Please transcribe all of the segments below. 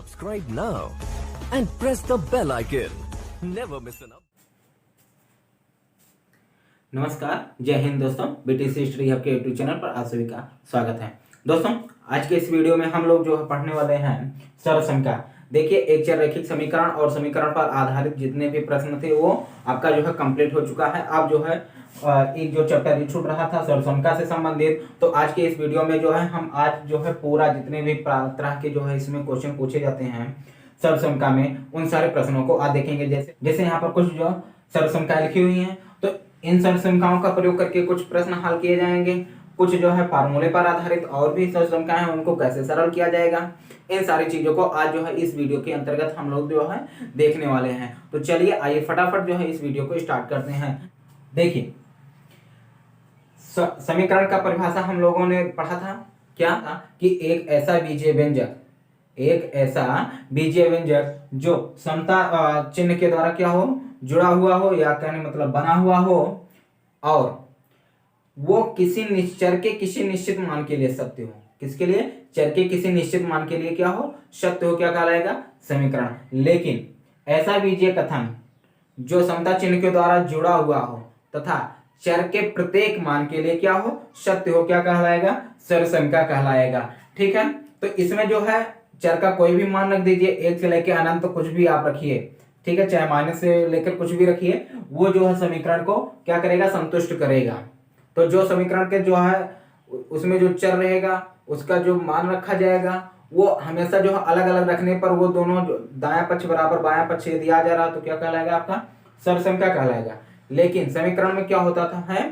Subscribe now and press the bell icon. Never miss an update. नमस्कार, जय हिंद दोस्तों। BTC history hub के YouTube channel पर आप सभी का स्वागत है। दोस्तों आज के इस वीडियो में हम लोग जो है पढ़ने वाले हैं सरल समीकरण। देखिए, एक चररैखिक समीकरण और समीकरण पर आधारित जितने भी प्रश्न थे वो आपका जो है कंप्लीट हो चुका है। अब जो है एक जो चैप्टर छूट रहा था सरल समीकरण से संबंधित, तो आज के इस वीडियो में जो है हम आज जो है पूरा जितने भी तरह के जो है इसमें क्वेश्चन पूछे जाते हैं सरल समीकरण में, उन सारे प्रश्नों को आज देखेंगे। जैसे यहाँ पर कुछ जो सरल समीकरण लिखी हुई है, तो इन सरल समीकरणों का प्रयोग करके कुछ प्रश्न हल किए जाएंगे। कुछ जो है फार्मूले पर आधारित और भी सरल समीकरण हैं, उनको कैसे सरल किया जाएगा, इन सारी चीजों को आज जो है इस वीडियो के अंतर्गत हम लोग जो है देखने वाले हैं। तो चलिए आइए फटाफट जो है इस वीडियो को स्टार्ट करते हैं। देखिए, समीकरण का परिभाषा हम लोगों ने पढ़ा था, क्या था कि एक ऐसा बीजीय व्यंजक जो समता चिन्ह के द्वारा क्या हो, जुड़ा हुआ हो, या कहने मतलब बना हुआ हो, और वो किसी चर के किसी निश्चित मान के लिए सत्य हो। किसके लिए? चर के किसी निश्चित मान के लिए क्या हो, सत्य हो, क्या कहलाएगा? समीकरण। लेकिन ऐसा बीजीय कथन जो समता चिन्ह के द्वारा जुड़ा हुआ हो तथा चर के प्रत्येक मान के लिए क्या हो, सत्य हो, क्या कहलाएगा? सरल समीकरण कहलाएगा। ठीक है, तो इसमें जो है चर का कोई भी मान रख दीजिए, एक से लेकर अनंत, तो कुछ भी आप रखिए, ठीक है, चाहे माइनस से लेकर कुछ भी रखिए, वो जो है समीकरण को क्या करेगा, संतुष्ट करेगा। तो जो समीकरण के जो है उसमें जो चर रहेगा उसका जो मान रखा जाएगा वो हमेशा जो है अलग अलग रखने पर वो दोनों दायां पक्ष बराबर बायां पक्ष यदि आ जा रहा तो क्या कहलाएगा? आपका सरल समीकरण कहलाएगा। लेकिन समीकरण में क्या होता था है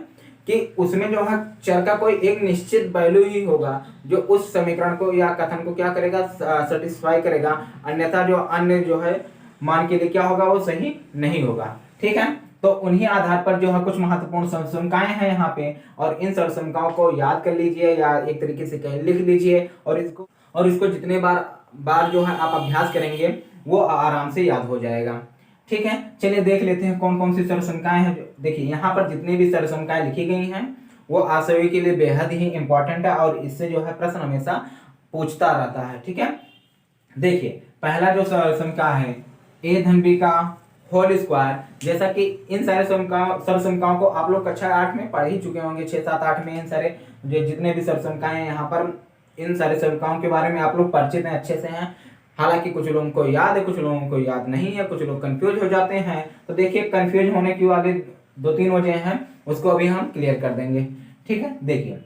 कि उसमें जो है चर का कोई एक निश्चित वैल्यू ही होगा जो उस समीकरण को या कथन को क्या करेगा, सेटिस्फाई करेगा, अन्यथा जो अन्य जो है मान के लिए क्या होगा, वो सही नहीं होगा। ठीक है, तो उन्हीं आधार पर जो है कुछ महत्वपूर्ण सरल समीकरण हैं यहाँ पे, और इन सरल समीकरणों को याद कर लीजिए या एक तरीके से कहीं लिख लीजिए, और इसको जितने बार जो है आप अभ्यास करेंगे वो आराम से याद हो जाएगा। ठीक है, चलिए देख लेते हैं कौन कौन सी सरल समीकरण हैं। देखिए, यहाँ पर जितनी भी सरल समीकरण लिखी गई हैं वो आप सभी के लिए बेहद ही इंपॉर्टेंट है, और इससे जो है प्रश्न हमेशा पूछता रहता है। ठीक है, देखिए पहला जो सरल समीकरण है a धन b का होल स्क्वायर, जैसा कि इन सारे सरल समीकरणों को आप लोग कक्षा 8 में पढ़ ही चुके होंगे, 6, 7, 8 में इन सारे जितने भी सरल समीकरण हैं यहाँ पर, इन सारे समीकरणों के बारे में आप लोग परिचित हैं, अच्छे से हैं। हालांकि कुछ लोगों को याद है, कुछ लोगों को याद नहीं है, कुछ लोग कंफ्यूज हो जाते हैं। तो देखिए, कंफ्यूज होने की आगे 2-3 वजह हैं, उसको अभी हम क्लियर कर देंगे। ठीक है, देखिए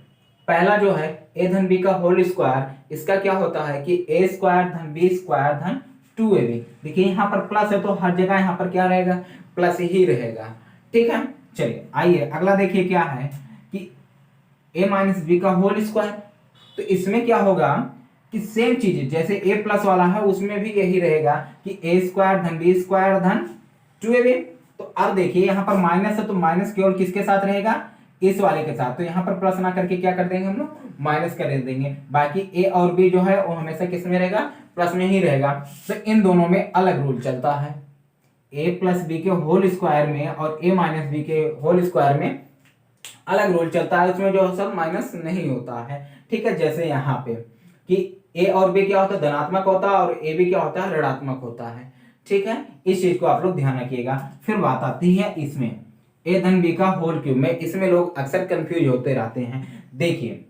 पहला जो है a धन b का होल स्क्वायर, इसका क्या होता है कि a स्क्वायर धन b स्क्वायर धन 2ab। देखिए यहाँ पर प्लस है तो हर जगह यहाँ पर क्या रहेगा, प्लस ही रहेगा। ठीक है, चलिए आइए अगला देखिए क्या है कि a माइनस बी का होल स्क्वायर। तो इसमें क्या होगा कि सेम चीज जैसे a प्लस वाला है उसमें भी यही रहेगा कि a स्क्वायर धन b स्क्वायर धन 2ab। तो अब देखिए यहाँ पर माइनस है तो माइनस केवल किसके साथ रहेगा, इस वाले के साथ। तो यहाँ पर प्लस ना करके क्या कर देंगे हम लोग, माइनस कर देंगे। बाकी a और b जो है वो हमेशा किस में रहेगा, प्लस में ही रहेगा। तो इन दोनों में अलग रूल चलता है, a प्लस बी के होल स्क्वायर में और a माइनस बी के होल स्क्वायर में अलग रूल चलता है, उसमें जो सब माइनस नहीं होता है। ठीक है, जैसे यहाँ पे कि a और b क्या होता है, धनात्मक होता है, और a b क्या होता है, ऋणात्मक होता है। ठीक है, इस चीज को आप लोग ध्यान रखिएगा। फिर बात आती है इसमें a धन b का होल क्यूब में, इसमें लोग अक्सर कंफ्यूज होते रहते हैं। देखिए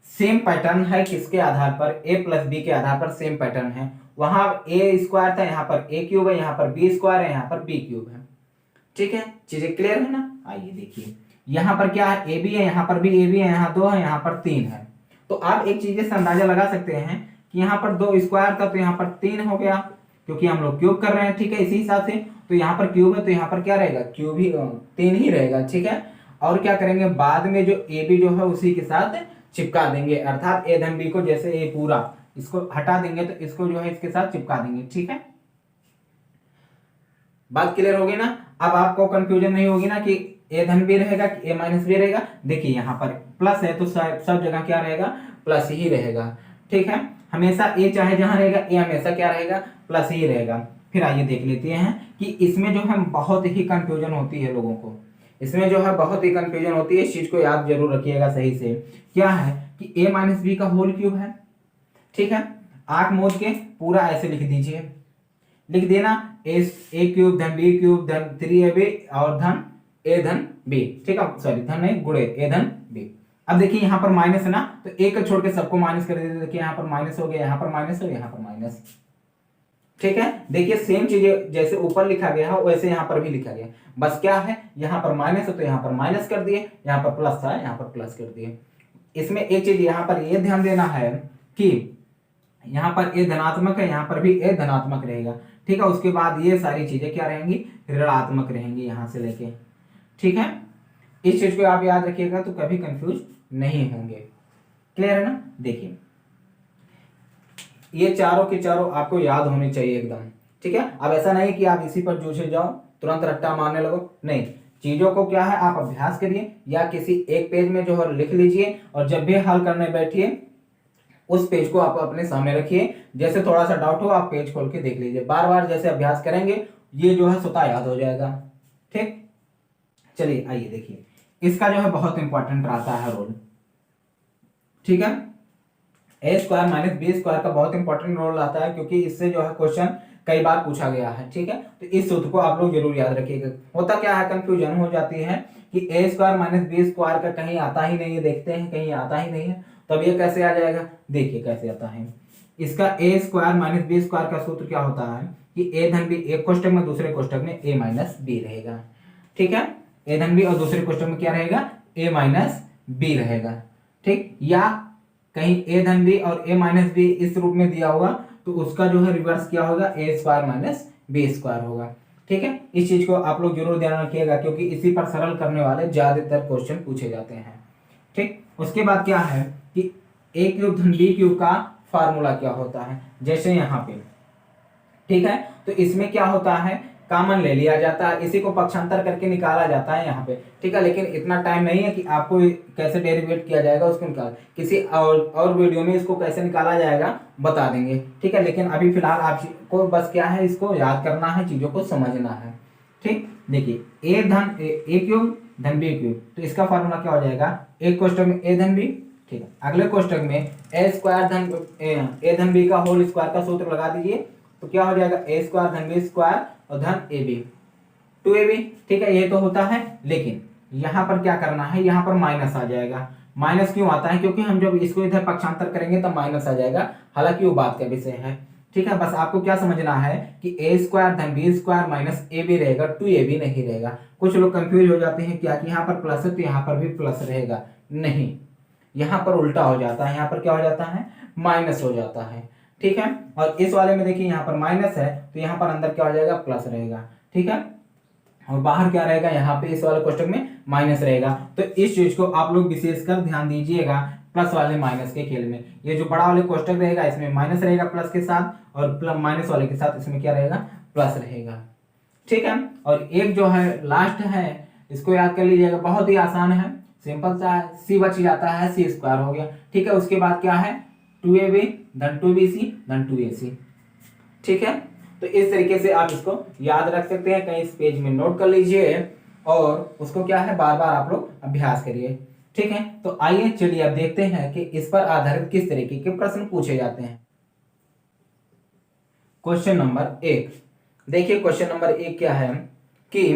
सेम पैटर्न है, किसके आधार पर, a प्लस बी के आधार पर सेम पैटर्न है। वहां a स्क्वायर था, यहाँ पर a क्यूब है, यहाँ पर b स्क्वायर है, यहाँ पर b क्यूब है। ठीक है, चीजें क्लियर है ना? आइए देखिए, यहाँ पर क्या है, a b है, यहाँ पर भी a b है, यहाँ 2 है, यहाँ पर 3 है। तो आप एक चीज से अंदाजा लगा सकते हैं कि यहाँ पर 2 स्क्वायर था तो यहाँ पर 3 हो गया, क्योंकि हम लोग क्यूब कर रहे हैं। ठीक है, इसी हिसाब से तो यहाँ पर क्यूब है तो यहाँ पर क्या रहेगा, क्यूब ही 3 ही रहेगा। ठीक है, और क्या करेंगे, बाद में जो ए बी जो है उसी के साथ चिपका देंगे, अर्थात a धन b को जैसे ये पूरा इसको हटा देंगे तो इसको जो है इसके साथ चिपका देंगे। ठीक है, बात क्लियर होगी ना? अब आपको कंफ्यूजन नहीं होगी ना कि a धन b रहेगा कि a माइनस b रहेगा। देखिए यहाँ पर प्लस है तो सब जगह क्या रहेगा, प्लस ही रहेगा। ठीक है, हमेशा a चाहे जहां रहेगा a हमेशा क्या रहेगा, प्लस ही रहेगा। फिर आइए देख लेते हैं कि इसमें जो है बहुत ही कंफ्यूजन होती है लोगों को, इसमें जो है बहुत ही कंफ्यूजन होती है। इस चीज को याद जरूर रखिएगा सही से। क्या है कि a माइनस बी का होल क्यूब है। ठीक है, आंख मूंद के पूरा ऐसे लिख दीजिए, लिख दिए ना, ए क्यूब धन बी क्यूब धन 3ab और धन ए धन बी, ठीक है, सॉरी धन नहीं गुणे ए धन बी। अब देखिए यहाँ पर माइनस है ना, तो एक को छोड़ के सबको माइनस कर दीजिए, देखिए यहाँ पर माइनस हो गया, यहाँ पर माइनस हो, यहाँ पर माइनस, ठीक है। देखिए सेम चीजें जैसे ऊपर लिखा गया है वैसे यहाँ पर भी लिखा गया, बस क्या है यहाँ पर माइनस है तो यहाँ पर माइनस कर दिए, यहाँ पर प्लस था यहाँ पर प्लस कर दिए। इसमें एक चीज यहाँ पर ये ध्यान देना है कि यहाँ पर ए धनात्मक है, यहाँ पर भी ए धनात्मक रहेगा, ठीक है। उसके बाद ये सारी चीजें क्या रहेंगी, ऋणात्मक रहेंगी यहाँ से लेके, ठीक है। इस चीज को आप याद रखिएगा तो कभी कंफ्यूज नहीं होंगे, क्लियर है ना। देखिए ये चारों के चारों आपको याद होने चाहिए एकदम, ठीक है। अब ऐसा नहीं कि आप इसी पर जूझे जाओ तुरंत रट्टा मारने लगो, नहीं, चीजों को क्या है आप अभ्यास करिए या किसी एक पेज में जो है लिख लीजिए और जब भी हल करने बैठिए उस पेज को आप अपने सामने रखिए, जैसे थोड़ा सा डाउट हो आप पेज खोल के देख लीजिए, बार बार जैसे अभ्यास करेंगे ये जो है स्वतः याद हो जाएगा, ठीक। चलिए आइए देखिए, इसका जो है बहुत इंपॉर्टेंट रहता है रोल, ठीक है। ए स्क्वायर माइनस बी स्क्वायर का बहुत इंपॉर्टेंट रोल आता है क्योंकि इससे जो है क्वेश्चन कई बार पूछा गया है, ठीक है। तो इस सूत्र को आप लोग जरूर याद रखिएगा। होता क्या है, कंफ्यूजन हो जाती है कि A square minus B square का कहीं आता ही नहीं है, देखते हैं कहीं आता ही नहीं है, तब ये कैसे आ जाएगा, देखिए कैसे आता है। इसका ए स्क्वायर माइनस बी स्क्वायर का सूत्र क्या होता है कि ए धन बी एक कोष्टक में दूसरे कोष्टक में ए माइनस बी रहेगा, ठीक है। ए धन बी और दूसरे कोष्टक में क्या रहेगा, ए माइनस बी रहेगा, ठीक। या कहीं ए धन बी और ए माइनस बी इस रूप में दिया होगा तो उसका जो है रिवर्स क्या होगा, ए स्क्वायर माइनस बी स्क्वायर होगा, ठीक है। इस चीज को आप लोग जरूर ध्यान रखिएगा क्योंकि इसी पर सरल करने वाले ज्यादातर क्वेश्चन पूछे जाते हैं, ठीक। उसके बाद क्या है कि ए क्यूब धन बी क्यूब का फार्मूला क्या होता है, जैसे यहाँ पे, ठीक है। तो इसमें क्या होता है, कॉमन ले लिया जाता है, इसी को पक्षांतर करके निकाला जाता है यहाँ पे, ठीक है। लेकिन इतना टाइम नहीं है कि आपको कैसे डेरिवेट किया जाएगा उसको निकाल, किसी और वीडियो में इसको कैसे निकाला जाएगा बता देंगे, ठीक है। लेकिन अभी फिलहाल आपको बस क्या है, इसको याद करना है, चीजों को समझना है, ठीक। देखिए ए धन ए क्यूब धन बी क्यूब, तो इसका फॉर्मूला क्या हो जाएगा, एक कोष्टक में ए धन बी, ठीक है। अगले कोष्टक में ए स्क्वायर धन ए धन बी का होल स्क्वायर का सूत्र लगा दीजिए, तो क्या हो जाएगा, ए स्क्वायर धन बी स्क्वायर और धन ए बी 2ab, ठीक है। ये तो होता है, लेकिन यहाँ पर क्या करना है, यहाँ पर माइनस आ जाएगा। माइनस क्यों आता है, क्योंकि हम जब इसको इधर पक्षांतर करेंगे तब माइनस आ जाएगा, हालांकि वो बात का विषय है, ठीक है। बस आपको क्या समझना है कि ए स्क्वायर धन B square minus A B रहेगा, 2ab नहीं रहेगा। कुछ लोग कंफ्यूज हो जाते हैं क्या कि यहाँ पर प्लस है तो यहाँ पर भी प्लस रहेगा, नहीं, यहाँ पर उल्टा हो जाता है, यहाँ पर क्या हो जाता है, माइनस हो जाता है, ठीक है। और इस वाले में देखिए यहाँ पर माइनस है तो यहाँ पर अंदर क्या हो जाएगा, प्लस रहेगा, ठीक है। और बाहर क्या रहेगा, यहाँ पे इस वाले कोष्टक में माइनस रहेगा। तो इस चीज को आप लोग विशेषकर ध्यान दीजिएगा प्लस वाले माइनस के खेल में। ये जो बड़ा वाले कोष्टक रहेगा इसमें माइनस रहेगा प्लस के साथ, और माइनस वाले के साथ इसमें क्या रहेगा, प्लस रहेगा, ठीक है। और एक जो है लास्ट है, इसको याद कर लीजिएगा, बहुत ही आसान है, सिंपल सा है, सी बच जाता है, सी स्क्वायर हो गया, ठीक है। उसके बाद क्या है, 2ab धन 2bc धन 2ac, ठीक है। तो इस तरीके से आप इसको याद रख सकते हैं, कहीं इस पेज में नोट कर लीजिए और उसको क्या है बार बार आप लोग अभ्यास करिए, ठीक है। तो आइए चलिए अब देखते हैं कि इस पर आधारित किस तरीके के प्रश्न पूछे जाते हैं। क्वेश्चन नंबर 1, देखिए क्वेश्चन नंबर 1 क्या है कि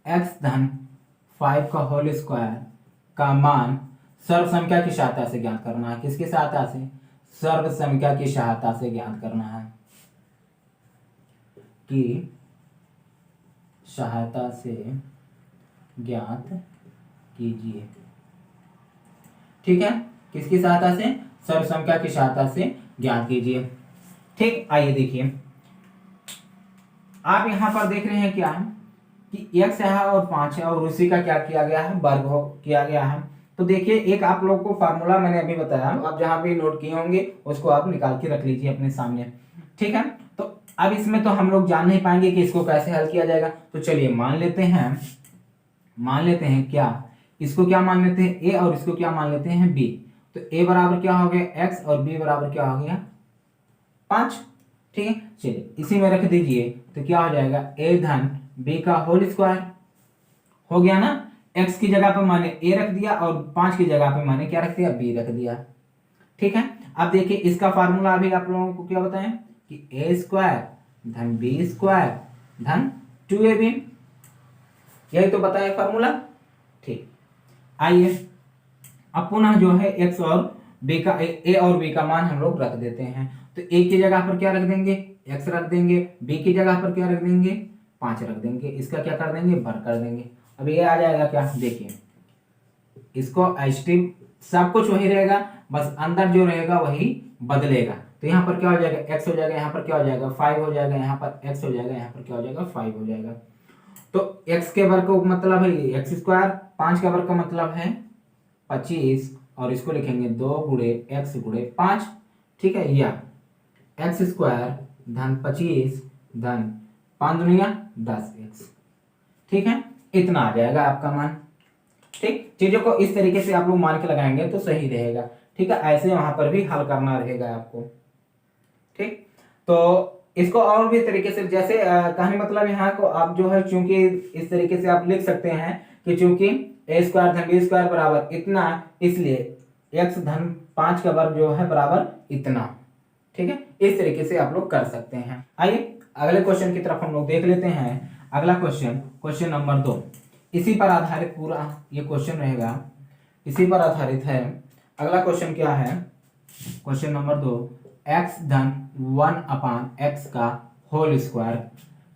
x धन 5 का होल स्क्वायर का मान सर्व संख्या की सहायता से ज्ञात करना है। किसकी सहायता से, सर्व संख्या की सहायता से ज्ञात करना है, की सहायता से ज्ञात कीजिए, ठीक है। किसकी सहायता से, सर्व संख्या की सहायता से ज्ञात कीजिए, ठीक। आइए देखिए, आप यहां पर देख रहे हैं क्या कि x है और 5 है और उसी का क्या किया गया है, वर्ग किया गया है। तो देखिए एक आप लोग को फार्मूला मैंने अभी बताया, आप जहां भी नोट किए होंगे उसको आप निकाल के रख लीजिए अपने सामने, ठीक है। तो अब इसमें तो हम लोग जान नहीं पाएंगे कि इसको कैसे हल किया जाएगा, तो चलिए मान लेते हैं क्या, इसको क्या मान लेते हैं a और इसको क्या मान लेते हैं b। तो a बराबर क्या हो गया x और b बराबर क्या हो गया 5, ठीक है। चलिए इसी में रख दीजिए तो क्या हो जाएगा, a धन b का होल स्क्वायर हो गया ना, x की जगह पे मैंने a रख दिया और 5 की जगह पे मैंने क्या रख दिया, b रख दिया, ठीक है। अब देखिए इसका फार्मूला अभी आप लोगों को क्या बताएं कि ए स्क्वायर धन बी स्क्वायर धन 2ab, यही तो बताया फार्मूला। ठीक, आइए अब पुनः जो है एक्स और बी का ए और बी का मान हम लोग रख देते हैं। तो ए की जगह पर क्या रख देंगे, एक्स रख देंगे, बी की जगह पर क्या रख देंगे, 5 रख देंगे, इसका क्या कर देंगे, भर कर देंगे। अब ये आ जाएगा क्या, देखिए इसको एचटी सब कुछ वही रहेगा, बस अंदर जो रहेगा वही बदलेगा। तो यहाँ पर क्या हो जाएगा, एक्स हो जाएगा, यहाँ पर क्या हो जाएगा 5 हो जाएगा, यहाँ पर एक्स हो जाएगा, यहाँ पर क्या हो जाएगा 5 हो जाएगा। तो एक्स के वर्ग का मतलब है एक्स स्क्वायर, 5 का वर्ग का मतलब है 25, और इसको लिखेंगे 2 गुणे एक्स गुणे 5, ठीक है, या एक्स स्क्वायर धन 25 धन 5 दुनिया 10 एक्स, ठीक है, इतना आ जाएगा आपका मान। ठीक, चीजों को इस तरीके से आप लोग मान के लगाएंगे तो सही रहेगा। ठीक है, ऐसे वहां पर भी हल करना रहेगा आपको। ठीक, तो इसको और भी तरीके से जैसे कहानी मतलब यहाँ को आप जो है चूंकि इस तरीके से आप लिख सकते हैं कि चूंकि ए स्क्वायर धन बी स्क्वायर बराबर इतना, इसलिए एक्स धन 5 का वर्ग जो है बराबर इतना। ठीक है, इस तरीके से आप लोग कर सकते हैं। आइए अगले क्वेश्चन की तरफ हम लोग देख लेते हैं। अगला क्वेश्चन, क्वेश्चन नंबर 2, इसी पर आधारित पूरा ये क्वेश्चन रहेगा, इसी पर आधारित है। अगला क्वेश्चन क्या है, क्वेश्चन नंबर 2, एक्स धन 1/x का होल स्क्वायर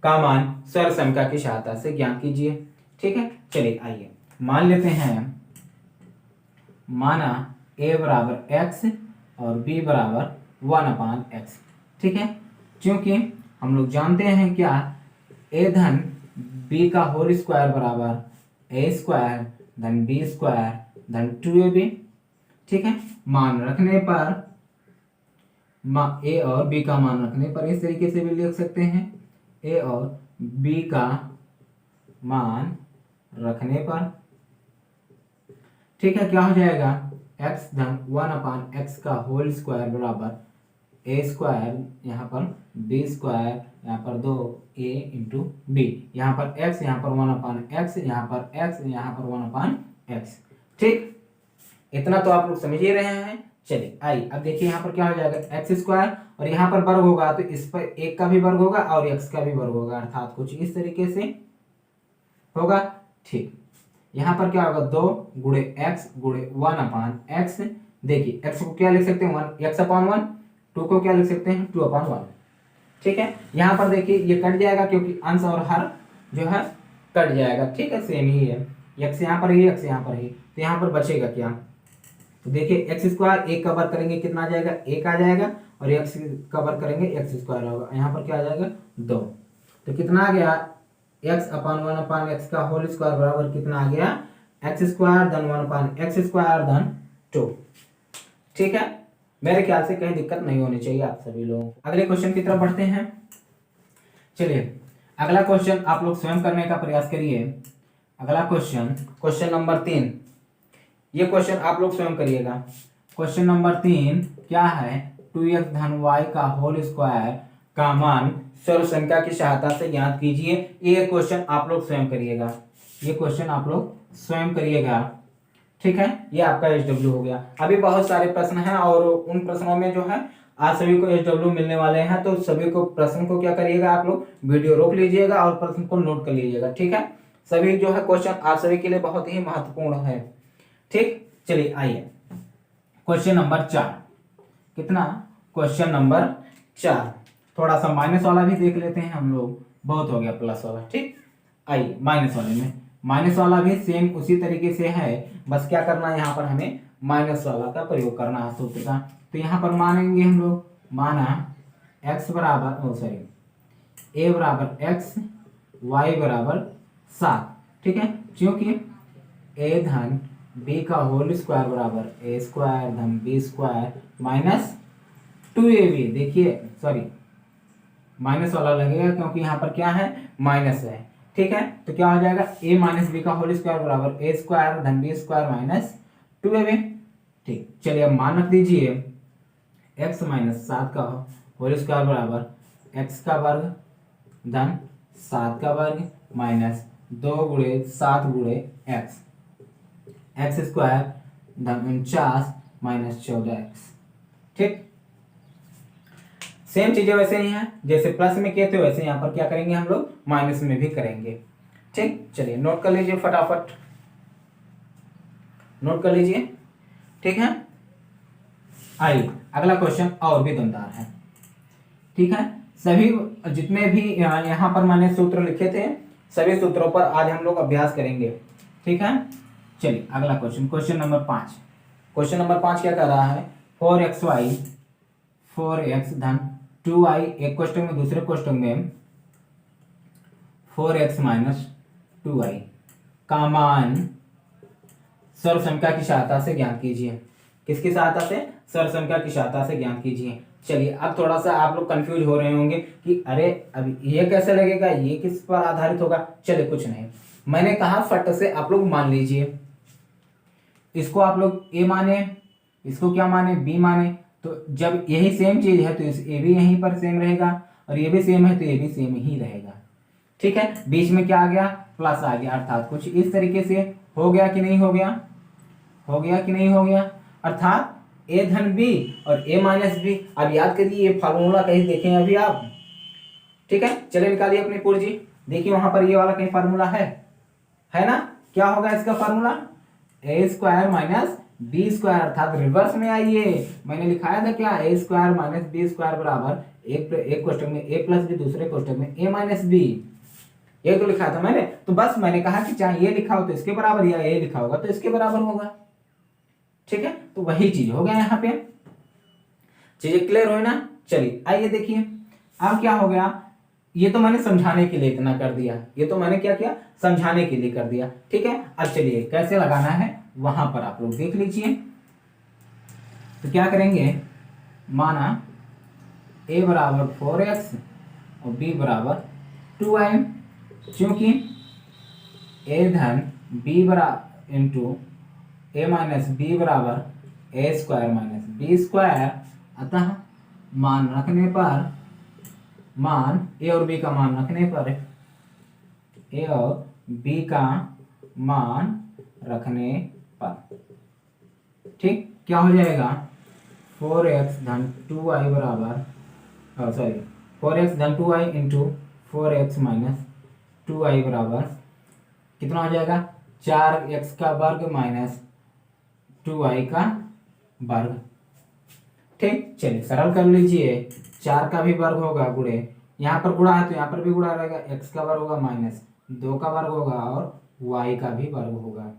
का मान सरल समीकरण की सहायता से ज्ञात कीजिए। ठीक है, चलिए आइए मान लेते हैं, माना a बराबर x और b बराबर 1/x। ठीक है, क्योंकि हम लोग जानते हैं क्या, a धन b का होल स्क्वायर बराबर a स्क्वायर धन b स्क्वायर धन 2ab। ठीक है, मान रखने पर a और b का मान रखने पर इस तरीके से भी लिख सकते हैं, a और b का मान रखने पर, ठीक है, क्या हो जाएगा, x धन 1/x का होल स्क्वायर बराबर a स्क्वायर, यहाँ पर b स्क्वायर, यहाँ पर 2a इंटू b, यहाँ पर x, यहाँ पर 1/x, यहाँ पर x, यहाँ पर 1/x। ठीक, इतना तो आप लोग समझ ही रहे हैं। चलिए आइए अब देखिए यहाँ पर क्या हो जाएगा, एक्स स्क्वायर और यहाँ पर वर्ग होगा तो इस पर एक का भी वर्ग होगा और एक्स का भी वर्ग होगा, अर्थात कुछ इस तरीके से होगा। ठीक, यहाँ पर क्या होगा, 2 गुणे एक्स गुणे 1/x। देखिए एक्स को क्या लिख सकते हैं, 1x/1, 2 को क्या लिख सकते हैं, 2/1। ठीक है, यहाँ पर देखिए ये कट जाएगा क्योंकि अंश और हर जो है कट जाएगा। ठीक है, सेम ही है, एक्स यहाँ पर ही, एक्स यहाँ पर ही, तो यहाँ पर बचेगा क्या, तो देखिए एक्स स्क्वायर एक का वर्ग करेंगे कितना आ जाएगा, 1 आ जाएगा, और एक्स का वर्ग करेंगे एक्स स्क्वायर होगा, यहाँ पर क्या आ जाएगा 2, तो कितना आ गया, x/1/x का होल स्क्वायर बराबर कितना आ गया, एक्स स्क्वायर धन 1/x स्क्वायर धन 2। ठीक है, मेरे ख्याल से कहीं दिक्कत नहीं होनी चाहिए आप सभी लोगों को। अगले क्वेश्चन की तरफ बढ़ते हैं। चलिए अगला क्वेश्चन आप लोग स्वयं करने का प्रयास करिए। अगला क्वेश्चन, क्वेश्चन नंबर 3, ये क्वेश्चन आप लोग स्वयं करिएगा। क्वेश्चन नंबर 3 क्या है, 2x धन y का होल स्क्वायर का मान सरल संख्या की सहायता से ज्ञात कीजिए। ये क्वेश्चन आप लोग स्वयं करिएगा, ये क्वेश्चन आप लोग स्वयं करिएगा। ठीक है, ये आपका SW हो गया। अभी बहुत सारे प्रश्न हैं और उन प्रश्नों में जो है आज सभी को SW मिलने वाले हैं, तो सभी को प्रश्न को क्या करिएगा, आप लोग वीडियो रोक लीजिएगा और प्रश्न को नोट कर लीजिएगा। ठीक है, सभी जो है क्वेश्चन आप सभी के लिए बहुत ही महत्वपूर्ण है। ठीक, चलिए आइए क्वेश्चन नंबर 4, कितना, क्वेश्चन नंबर 4, थोड़ा सा माइनस वाला भी देख लेते हैं हम लोग, बहुत हो गया प्लस वाला। ठीक, आइए माइनस वाले में, माइनस वाला भी सेम उसी तरीके से है, बस क्या करना है, यहाँ पर हमें माइनस वाला का प्रयोग करना है सूत्र का। तो यहाँ पर मानेंगे हम लोग, माना x बराबर a बराबर x, y बराबर 7। ठीक है, क्योंकि a धन b का होल स्क्वायर बराबर a स्क्वायर धन b स्क्वायर माइनस 2ab। देखिए सॉरी माइनस वाला लगेगा क्योंकि यहाँ पर क्या है, माइनस है। ठीक है, तो क्या हो जाएगा, a माइनस बी का होल स्क्वायर बराबर a स्क्वायर धन b स्क्वायर माइनस 2ab। ठीक, चलिए अब मान रख दीजिए, x माइनस 7 का होल स्क्वायर बराबर x का वर्ग धन 7 का वर्ग माइनस 2 गुणे 7 गुणे x स्क्वायर धन 49 माइनस 14x। ठीक, सेम चीजें वैसे ही हैं, जैसे प्लस में किए थे वैसे यहाँ पर क्या करेंगे हम लोग, माइनस में भी करेंगे। ठीक, चलिए नोट कर लीजिए, फटाफट नोट कर लीजिए। ठीक है, आइए अगला क्वेश्चन और भी दमदार है। ठीक है, सभी जितने भी यहाँ पर मैंने सूत्र लिखे थे, सभी सूत्रों पर आज हम लोग अभ्यास करेंगे। ठीक है, चलिए अगला question, question number 5। Question number 5 क्या कर रहा है, 4xy 4x धन 2y, एक क्वेश्चन में, दूसरे क्वेश्चन में 4x माइनस 2y का मान सर्व संख्या की सहायता से ज्ञात कीजिए। किसकी सहायता से, सर्व संख्या की सहायता से ज्ञात कीजिए। चलिए अब थोड़ा सा आप लोग कंफ्यूज हो रहे होंगे कि अरे अब ये कैसे लगेगा, ये किस पर आधारित होगा। चलिए कुछ नहीं, मैंने कहा फट से आप लोग मान लीजिए, इसको आप लोग ए माने, इसको क्या माने, बी माने। तो जब यही सेम चीज है तो ये भी यहीं पर सेम रहेगा, और ये भी सेम है तो ये भी सेम ही रहेगा। ठीक है, बीच में क्या आ गया, प्लस आ गया, अर्थात कुछ इस तरीके से हो गया कि नहीं हो गया, हो गया कि नहीं हो गया, अर्थात ए धन बी और ए माइनस बी। अब याद करिए ये फार्मूला कहीं देखें अभी आप। ठीक है, चलिए निकालिए अपनी पूर्जी, देखिए वहां पर ये वाला कहीं फार्मूला है ना। क्या होगा इसका फार्मूला, ए स्क्वायर माइनस बी स्क्वायर, अर्थात रिवर्स में आइए। मैंने लिखाया था क्या, ए स्क्वायर माइनस बी स्क्वायर बराबर एक क्वेश्चन में ए प्लस बी, दूसरे क्वेश्चन में ए माइनस बी, ये तो लिखा था मैंने। तो बस मैंने कहा कि चाहे ये लिखा हो तो इसके बराबर, या ये लिखा होगा तो इसके बराबर होगा। ठीक है, तो वही चीज हो गया यहाँ पे। चीजें क्लियर हुई ना। चलिए आइए देखिए अब क्या हो गया, ये तो मैंने समझाने के लिए इतना कर दिया, ये तो मैंने क्या किया, समझाने के लिए कर दिया। ठीक है, अब चलिए कैसे लगाना है वहां पर आप लोग देख लीजिए। तो क्या करेंगे, माना a बराबर 4x और b बराबर 2y, क्योंकि a धन b बराबर इंटू ए माइनस बी बराबर ए स्क्वायर माइनस बी स्क्वायर, अतः मान रखने पर, मान ए और बी का मान रखने पर, ए और बी का मान रखने पर, ठीक, क्या हो जाएगा, 4x धन 2y बराबर, सॉरी 4x धन 2y into 4x minus 2y बराबर कितना हो जाएगा, 4x का वर्ग माइनस 2y का वर्ग। ठीक, चलिए सरल कर लीजिए, 4 का भी वर्ग होगा गुणे, यहाँ पर गुणा है तो यहाँ पर भी गुणा रहेगा, x का वर्ग होगा माइनस 2 का वर्ग होगा और y का भी वर्ग होगा।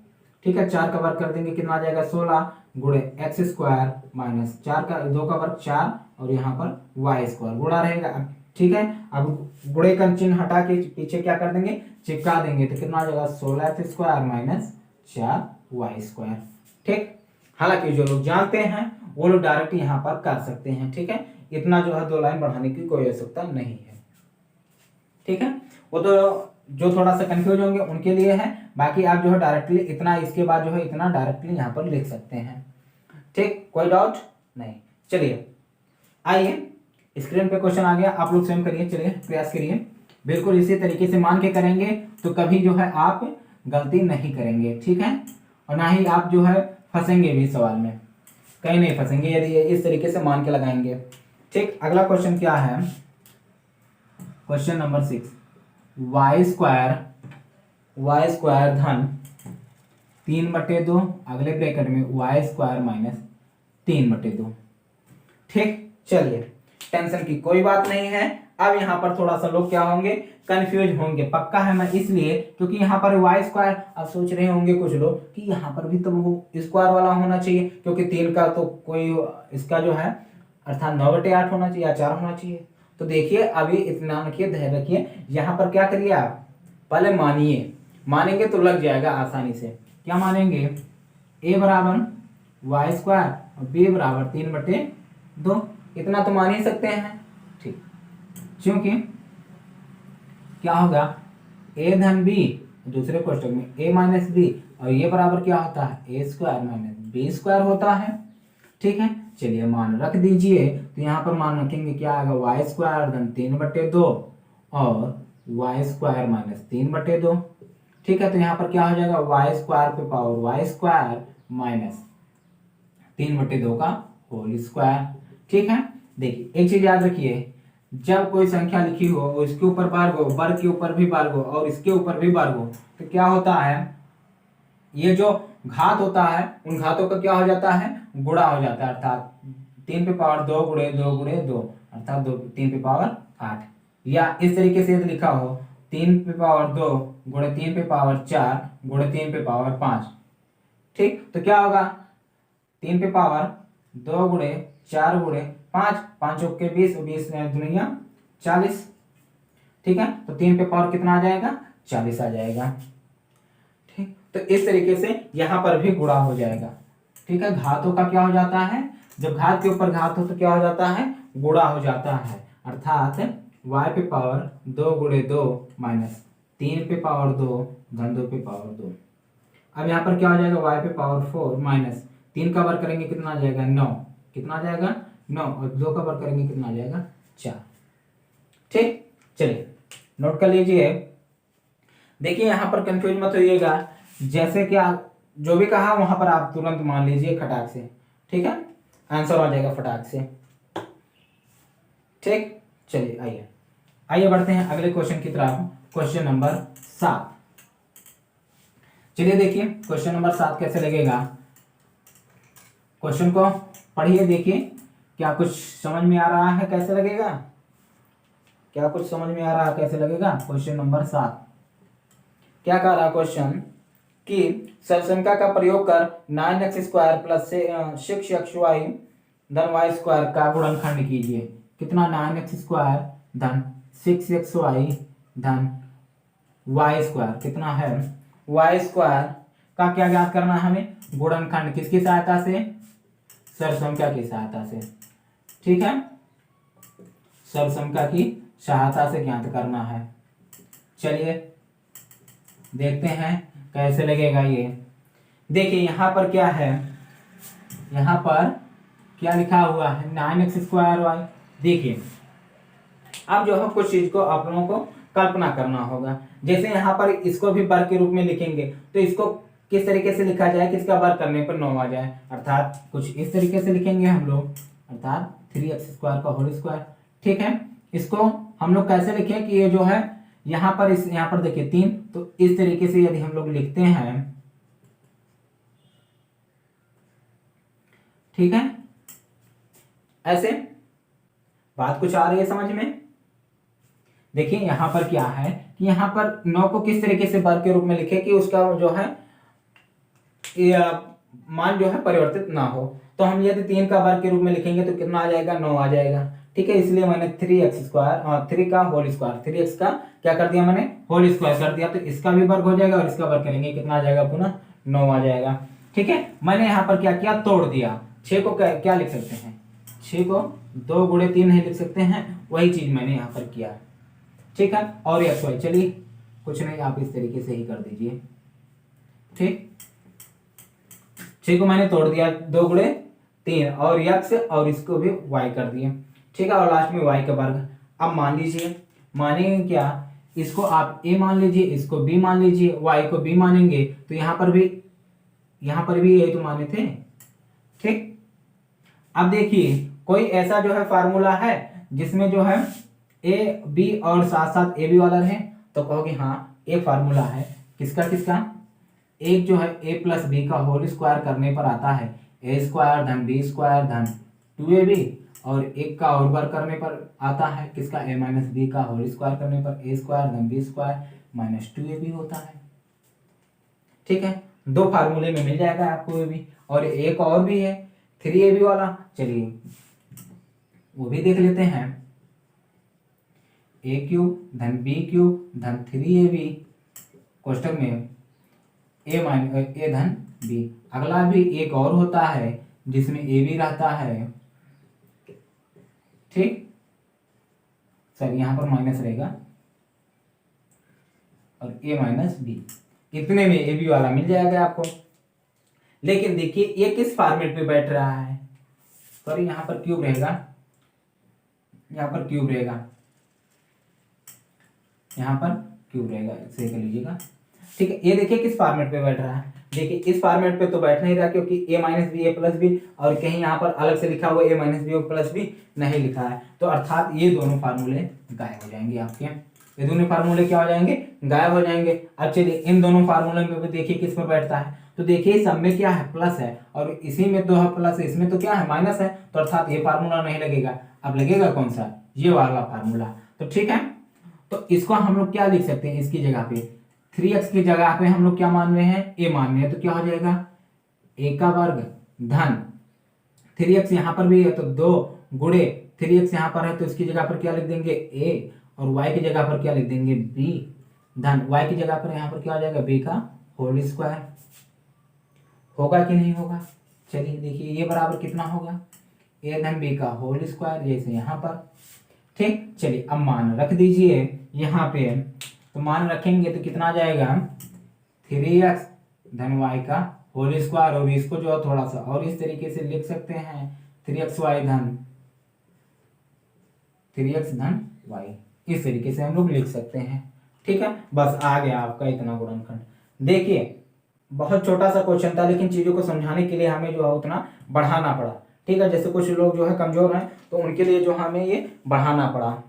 ठीक है, 4 का वर्ग कर देंगे कितना आ जाएगा, 16 गुणे एक्स स्क्वायर माइनस 4 का 2 का वर्ग 4 और यहाँ पर y स्क्वायर गुणा रहेगा। ठीक है, अब गुणे का चिन्ह हटा के पीछे क्या कर देंगे, चिपका देंगे, तो कितना आ जाएगा 16x square minus 4y square. ठीक, हालांकि जो लोग जानते हैं वो लोग डायरेक्ट यहाँ पर कर सकते हैं। ठीक है, इतना जो है 2 लाइन बढ़ाने की कोई आवश्यकता नहीं है। ठीक है, वो तो जो थोड़ा सा कंफ्यूज होंगे उनके लिए है, बाकी आप जो है डायरेक्टली इतना, इसके बाद जो है इतना डायरेक्टली यहाँ पर लिख सकते हैं। ठीक, कोई डाउट नहीं। चलिए आइए, स्क्रीन पे क्वेश्चन आ गया, आप लोग स्वयं करिए, चलिए प्रयास करिए, बिल्कुल इसी तरीके से मान के करेंगे तो कभी जो है आप गलती नहीं करेंगे। ठीक है, और ना ही आप जो है फंसेंगे भी, सवाल में कहीं नहीं फंसेंगे यदि इस तरीके से मान के लगाएंगे। ठीक, अगला क्वेश्चन क्या है, क्वेश्चन नंबर 6, वाई स्क्वायर धन 3/2, अगले ब्रैकेट में वाई स्क्वायर माइनस 3/2। ठीक, चलिए टेंशन की कोई बात नहीं है। अब यहाँ पर थोड़ा सा लोग क्या होंगे, कंफ्यूज होंगे, पक्का है मैं, इसलिए क्योंकि यहाँ पर वाई स्क्वायर, अब सोच रहे होंगे कुछ लोग कि यहाँ पर भी तो वो स्क्वायर वाला होना चाहिए, क्योंकि 3 का तो कोई इसका जो है अर्थात 9/8 होना चाहिए या 4 होना चाहिए। तो देखिए अभी इत्मीनान रखिए, धैर्य रखिए, यहाँ पर क्या करिए आप, पहले मानिए, मानेंगे तो लग जाएगा आसानी से। क्या मानेंगे, a बराबर वाई स्क्वायर और b बराबर 3/2, इतना तो मान ही सकते हैं। ठीक, क्योंकि क्या होगा, a धन b, दूसरे क्वेश्चन में a माइनस बी, और ये बराबर क्या होता है, a square minus B square होता है। ठीक है, चलिए मान रख दीजिए, तो यहाँ पर मान रखेंगे क्या आएगा, वाई स्क्वायर धन 3/2 और वाई स्क्वायर माइनस 3/2। ठीक है, तो यहाँ पर क्या हो जाएगा, वाई स्क्वायर पे पावर वाई स्क्वायर माइनस 3/2 का होल स्क्वायर। ठीक है। देखिए एक चीज याद रखिए, जब कोई संख्या लिखी हो और इसके ऊपर वर्ग हो, वर्ग के ऊपर भी वर्ग हो और इसके ऊपर भी वर्ग हो, तो क्या होता है, ये जो घात होता है उन घातों का क्या हो जाता है, गुणा हो जाता है। अर्थात 3 पे पावर 2 गुणे 2 गुणे 2, अर्थात 3 पे पावर 8। या इस तरीके से यदि लिखा हो 3 पे पावर 2 गुणे 3 पे पावर 4 गुणे 3 पे पावर 5, ठीक, तो क्या होगा, 3 पे पावर 2 गुणे 4 गुणे 5, 5 के 20, 20 दुनिया 40, ठीक है। तो 3 पे पावर कितना आ जाएगा, 40 आ जाएगा। ठीक, तो इस तरीके से यहां पर भी गुणा हो जाएगा। ठीक है, घातों का क्या हो जाता है, जब घात के ऊपर घात हो तो क्या हो जाता है, गुणा हो जाता है। अर्थात y पे पावर 2 गुणे 2 माइनस 3 पे पावर 2 धन 2 पे पावर 2। अब यहाँ पर क्या हो जाएगा, y पे पावर 4 माइनस 3 का वर्ग करेंगे कितना आ जाएगा, 9, कितना आ जाएगा 9, और 2 का वर्ग करेंगे कितना आ जाएगा 4। ठीक, चलिए नोट कर लीजिए। देखिए यहाँ पर कंफ्यूज मत होइएगा, जैसे कि आप जो भी कहा वहां पर आप तुरंत मान लीजिए खटाक से, ठीक है, आंसर आ जाएगा फटाक से। ठीक, चलिए आइए आइए बढ़ते हैं अगले क्वेश्चन की तरफ, क्वेश्चन नंबर 7। चलिए देखिए क्वेश्चन नंबर 7 कैसे लगेगा, क्वेश्चन को पढ़िए, देखिए क्या कुछ समझ में आ रहा है, कैसे लगेगा, क्या कुछ समझ में आ रहा है कैसे लगेगा। क्वेश्चन नंबर 7 क्या कह रहा क्वेश्चन, कि सरसंख्या का प्रयोग कर 9x स्क्वायर प्लस 6xy धन y स्क्वायर का गुणनखंड कीजिए। कितना, 9x स्क्वायर धन 6xy धन y स्क्वायर, कितना है, y स्क्वायर का क्या ज्ञात करना है हमें, गुणनखंड किसकी सहायता से, सरसंख्या की सहायता से। ठीक है, सरसंख्या की सहायता से ज्ञात करना है। चलिए देखते हैं कैसे लगेगा ये। देखिए यहाँ पर क्या है, यहाँ पर क्या लिखा हुआ है, 9x स्क्वायर वाई। देखिए अब जो है कुछ चीज को आप लोगों को कल्पना करना होगा। जैसे यहाँ पर इसको भी वर्ग के रूप में लिखेंगे तो इसको किस तरीके से लिखा जाए कि इसका वर्ग करने पर 9 आ जाए, अर्थात कुछ इस तरीके से लिखेंगे हम लोग, अर्थात 3x स्क्वायर का होल स्क्वायर। ठीक है, इसको हम लोग कैसे लिखें कि ये जो है यहाँ पर यहाँ पर देखिए 3, तो इस तरीके से यदि हम लोग लिखते हैं, ठीक है, ऐसे बात कुछ आ रही है समझ में। देखिए यहां पर क्या है कि यहाँ पर 9 को किस तरीके से वर्ग के रूप में लिखे कि उसका जो है मान जो है परिवर्तित ना हो। तो हम यदि 3 का वर्ग के रूप में लिखेंगे तो कितना आ जाएगा, 9 आ जाएगा। ठीक है, इसलिए मैंने 3x स्क्वायर और 3 का होल स्क्वायर, 3x का क्या कर दिया मैंने, होल स्क्वायर कर दिया, तो इसका भी वर्ग हो जाएगा और इसका वर्ग करेंगे कितना आ जाएगा, पुनः 9 आ जाएगा। ठीक है, मैंने यहाँ पर क्या किया, तोड़ दिया। 6 को क्या लिख सकते हैं, 6 को 2 गुणे 3 नहीं लिख सकते हैं, वही चीज मैंने यहाँ पर किया। ठीक है, और एक्स वाई, चलिए कुछ नहीं, आप इस तरीके से ही कर दीजिए। ठीक, 6 को मैंने तोड़ दिया, 2 गुणे 3 और यक्स और इसको भी y कर दिए। ठीक है, और लास्ट में y का वर्ग। अब मान लीजिए, मानेंगे क्या, इसको आप a मान लीजिए, इसको b मान लीजिए, y को b मानेंगे तो यहाँ पर भी a तो माने थे। ठीक, अब देखिए कोई ऐसा जो है फार्मूला है जिसमें जो है a b और साथ साथ a b वाला रहे, तो कहोगे हाँ एक फार्मूला है, किसका किसका, एक जो है a प्लस बी का होल स्क्वायर करने पर आता है a स्क्वायर धन b स्क्वायर धन 2ab, और एक का और वर्ग करने पर आता है किसका, a माइनस बी का होल स्क्वायर करने पर a स्क्वायर धन b स्क्वायर माइनस 2ab होता है। ठीक है, 2 फार्मूले में मिल जाएगा आपको ये भी, और एक और भी है 3ab वाला, चलिए वो भी देख लेते हैं। a क्यूब धन b क्यूब धन 3ab कोष्टक में a धन b। अगला भी एक और होता है जिसमें a भी रहता है। ठीक, सर यहाँ पर माइनस रहेगा और a माइनस बी, इतने में a b वाला मिल जाएगा आपको। लेकिन देखिए ये किस फॉर्मेट पे बैठ रहा है, सॉरी यहाँ पर क्यूब रहेगा, यहाँ पर क्यूब रहेगा, यहाँ पर क्यूब रहेगा, इसे कर लीजिएगा। ठीक है, ये देखिए किस फॉर्मेट पे बैठ रहा है, देखिए इस फॉर्मेट पे तो बैठ नहीं रहा क्योंकि a minus B A plus B, और कहीं यहाँ पर अलग से लिखा हुआ a minus B plus B नहीं लिखा है, तो अर्थात ये दोनों फार्मूले गायब हो जाएंगे आपके, ये दोनों फार्मूले क्या हो जाएंगे, गायब हो जाएंगे। अब चलिए इन दोनों फार्मूले में भी देखिए किस पर बैठता है, तो देखिए सब में क्या है, प्लस है, और इसी में तो है प्लस, इसमें तो क्या है, माइनस है, तो अर्थात ये फार्मूला नहीं लगेगा। अब लगेगा कौन सा, ये वाला फार्मूला। तो ठीक है, तो इसको हम लोग क्या लिख सकते हैं, इसकी जगह पे 3x की जगह पे हम लोग क्या मान रहे हैं, a मान रहे हैं, तो क्या हो जाएगा a का वर्ग धन 3x यहाँ पर भी है तो 2 गुणे 3x यहाँ पर है तो इसकी जगह पर क्या लिख देंगे a, और y की जगह पर क्या लिख देंगे b धन y की जगह पर यहाँ पर क्या हो जाएगा b का होल स्क्वायर। होगा कि नहीं होगा, चलिए देखिए ये बराबर कितना होगा, a धन b का होल स्क्वायर, जैसे यहाँ पर। ठीक, चलिए अब मान रख दीजिए यहाँ पे, तो मान रखेंगे तो कितना आ जाएगा 3x धन y का होल स्क्वायर, और इसको जो है थोड़ा सा और इस तरीके से लिख सकते हैं 3xy धन 3x धन y, इस तरीके से हम लोग लिख सकते हैं। ठीक है, बस आ गया आपका इतना गुणनखंड। देखिए बहुत छोटा सा क्वेश्चन था, लेकिन चीजों को समझाने के लिए हमें जो है उतना बढ़ाना पड़ा। ठीक है, जैसे कुछ लोग जो है कमजोर हैं तो उनके लिए जो हमें ये बढ़ाना पड़ा।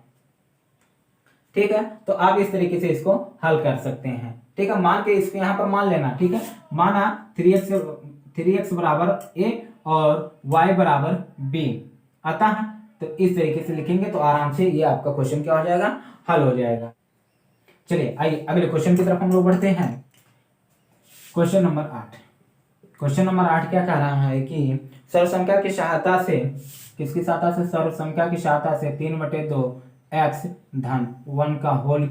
ठीक है, तो आप इस तरीके से इसको हल कर सकते हैं। ठीक है, मान के इसको यहाँ पर मान लेना। ठीक है, माना 3x बराबर a और y बराबर b, अतः तो इस तरीके से लिखेंगे तो आराम से ये आपका क्वेश्चन क्या हो जाएगा, हल हो जाएगा। चलिए आइए अगले क्वेश्चन की तरफ हम लोग बढ़ते हैं। Question number 8। क्वेश्चन नंबर 8 क्या कह रहा है कि सर्वसंख्या की सहायता से, किसकी सहायता से, सर्वसंख्या की सहायता से 3/2 x धन 1 का होल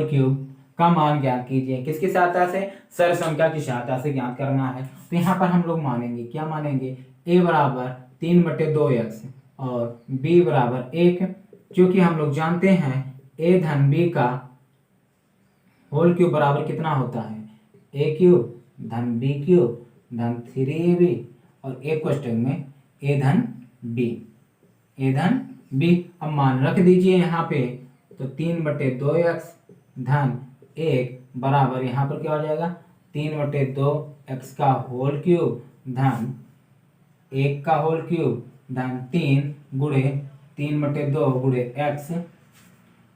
क्यूब का मान ज्ञात कीजिए। किसकी सहायता से, सर्वसंख्या की सहायता से ज्ञात करना है। तो यहाँ पर हम लोग मानेंगे, क्या मानेंगे, a बराबर 3/2x और b बराबर 1, क्योंकि हम लोग जानते हैं a धन b का होल क्यूब बराबर कितना होता है, a क्यूब धन b क्यूब धन 3ab, और एक क्वेश्चन में a धन b। अब मान रख दीजिए यहाँ पे, तो 3/2x धन 1 बराबर यहाँ पर क्या हो जाएगा 3/2x का होल क्यूब धन 1 का होल क्यूब धन 3 गुणे 3/2 गुणे x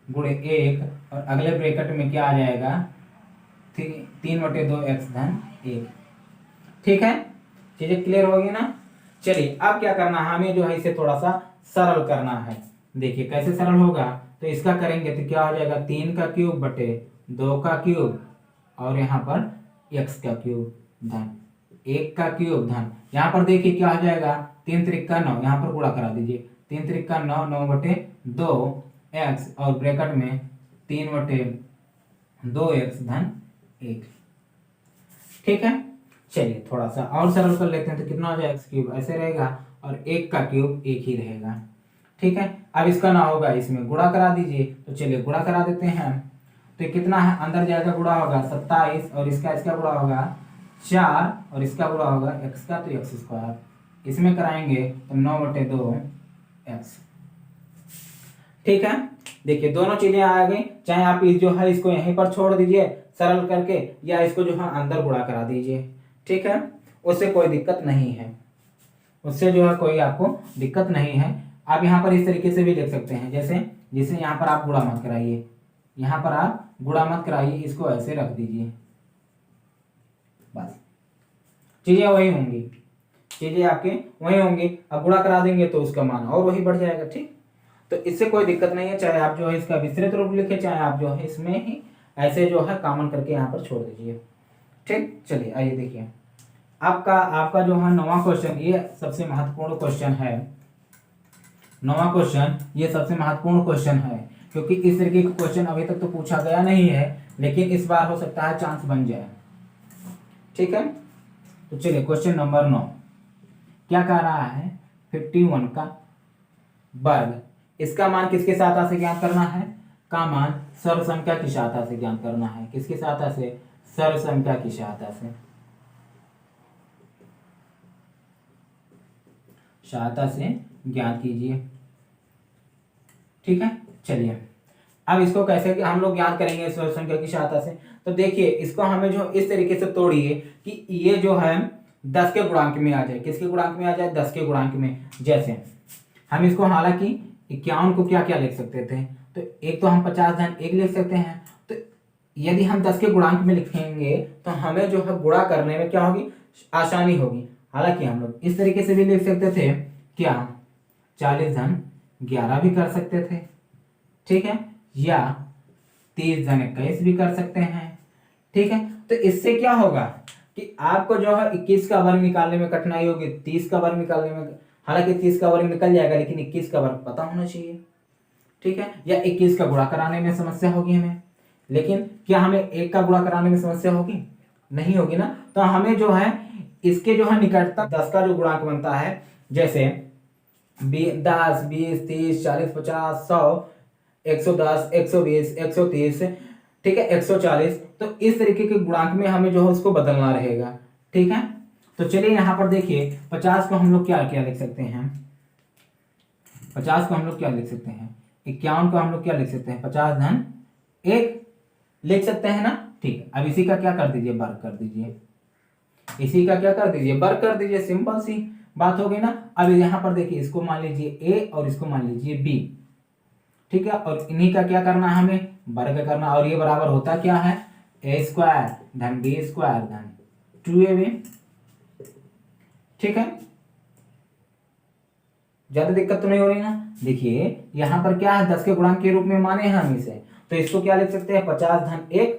गुणे 1, और अगले ब्रैकेट में क्या आ जाएगा 3/2x धन 1। ठीक है, चीजें क्लियर होगी ना। चलिए अब क्या करना है, हमें जो है इसे थोड़ा सा सरल करना है। देखिए कैसे सरल होगा, तो इसका करेंगे तो क्या हो जाएगा 3 का क्यूब बटे 2 का क्यूब, और यहाँ पर x का क्यूब धन 1 का क्यूब धन, यहाँ पर देखिए क्या हो जाएगा 3 त्रिका 9, यहाँ पर गुणा करा दीजिए 3 त्रिका 9, 9/2x, और ब्रैकेट में 3/2x धन 1। ठीक है, चलिए थोड़ा सा और सरल कर लेते हैं, तो कितना हो जाएगा x क्यूब ऐसे रहेगा, और 1 का क्यूब 1 ही रहेगा। ठीक है, अब इसका ना होगा इसमें गुणा करा दीजिए, तो चलिए गुणा करा देते हैं। तो ये कितना है, अंदर जाएगा गुणा होगा 27, और इसका गुणा होगा 4, और इसका गुणा होगा x का, तो x स्क्वायर, इसमें कराएंगे तो 9/2x। ठीक है, देखिए दोनों चीजें आ गई, चाहे आप इस जो है इसको यहीं पर छोड़ दीजिए सरल करके, या इसको जो है अंदर गुणा करा दीजिए। ठीक है, उससे कोई दिक्कत नहीं है, उससे जो है कोई आपको दिक्कत नहीं है। आप यहाँ पर इस तरीके से भी लिख सकते हैं, जैसे यहाँ पर आप गुणा मत कराइए, यहाँ पर आप गुणा मत कराइए, इसको ऐसे रख दीजिए, बस चीजें वही होंगी, चीजें आपके वही होंगी। अब गुणा करा देंगे तो उसका मान और वही बढ़ जाएगा। ठीक, तो इससे कोई दिक्कत नहीं है, चाहे आप जो है इसका विस्तृत रूप लिखे, चाहे आप जो है इसमें ही ऐसे जो है कॉमन करके यहाँ पर छोड़ दीजिए। ठीक, चलिए आइए देखिए आपका जो है 9वां क्वेश्चन, ये सबसे महत्वपूर्ण क्वेश्चन है। 9वां क्वेश्चन ये सबसे महत्वपूर्ण क्वेश्चन है, क्योंकि इस तरीके का क्वेश्चन अभी तक तो पूछा गया नहीं है, लेकिन इस बार हो सकता है चांस बन जाए। ठीक है, तो चलिए क्वेश्चन नंबर 9 क्या कह रहा है, 51 का वर्ग, इसका मान किसके सहायता से ज्ञात करना है, का मान सर्वसंख्या की सहायता से ज्ञात करना है। किसकी सहायता से, सर्वसंख्या की सहायता से ज्ञात कीजिए। ठीक है, चलिए अब इसको कैसे कि हम लोग याद करेंगे इस संख्या की सहायता से। तो देखिए इसको हमें जो इस तरीके से तोड़िए कि ये जो है 10 के गुणांक में आ जाए। किसके गुणांक में आ जाए? 10 के गुणांक में। जैसे हम इसको हालांकि 51 को क्या क्या लिख सकते थे, तो एक तो हम 50-1 लिख सकते हैं। तो यदि हम 10 के गुणांक में लिखेंगे तो हमें जो है गुणा करने में क्या होगी? आसानी होगी। हालांकि हम लोग इस तरीके से भी लिख सकते थे, क्या 40-11 भी कर सकते थे, ठीक है, या 30-21 भी कर सकते हैं, ठीक है। तो इससे क्या होगा कि आपको जो है 21 का वर्ग निकालने में कठिनाई होगी, 30 का वर्ग निकालने में, हालांकि 30 का वर्ग निकल जाएगा लेकिन 21 का वर्ग पता होना चाहिए, ठीक है, या 21 का गुणा कराने में समस्या होगी हमें। लेकिन क्या हमें 1 का गुणा कराने में समस्या होगी? नहीं होगी ना। तो हमें जो है इसके जो है निकटतम 10 का जो गुणांक बनता है, जैसे 10, 20, 30, 40, 50, 100, 110, 120, 130, ठीक है, 140, तो इस तरीके के गुणांक में हमें जो है उसको बदलना रहेगा, ठीक है। तो चलिए यहाँ पर देखिए 50 को हम लोग क्या क्या लिख सकते हैं? 50 को हम लोग क्या लिख सकते हैं? 51 को हम लोग क्या लिख सकते हैं? 50-1 लिख सकते हैं ना। ठीक है, अब इसी का क्या कर दीजिए? वर्ग कर दीजिए। इसी का क्या कर दीजिए? वर्ग कर दीजिए। सिंपल सी बात हो गई ना। अब यहाँ पर देखिए इसको मान लीजिए a और इसको मान लीजिए b, ठीक है, और इन्हीं का क्या करना है? हमें वर्ग करना। और ये बराबर होता क्या है? a² धन b² धन 2ab, ठीक है। ज्यादा दिक्कत तो नहीं हो रही ना। देखिए यहाँ पर क्या है? 10 के गुणांक के रूप में माने हैं हम इसे, तो इसको क्या लिख सकते हैं? 50-1,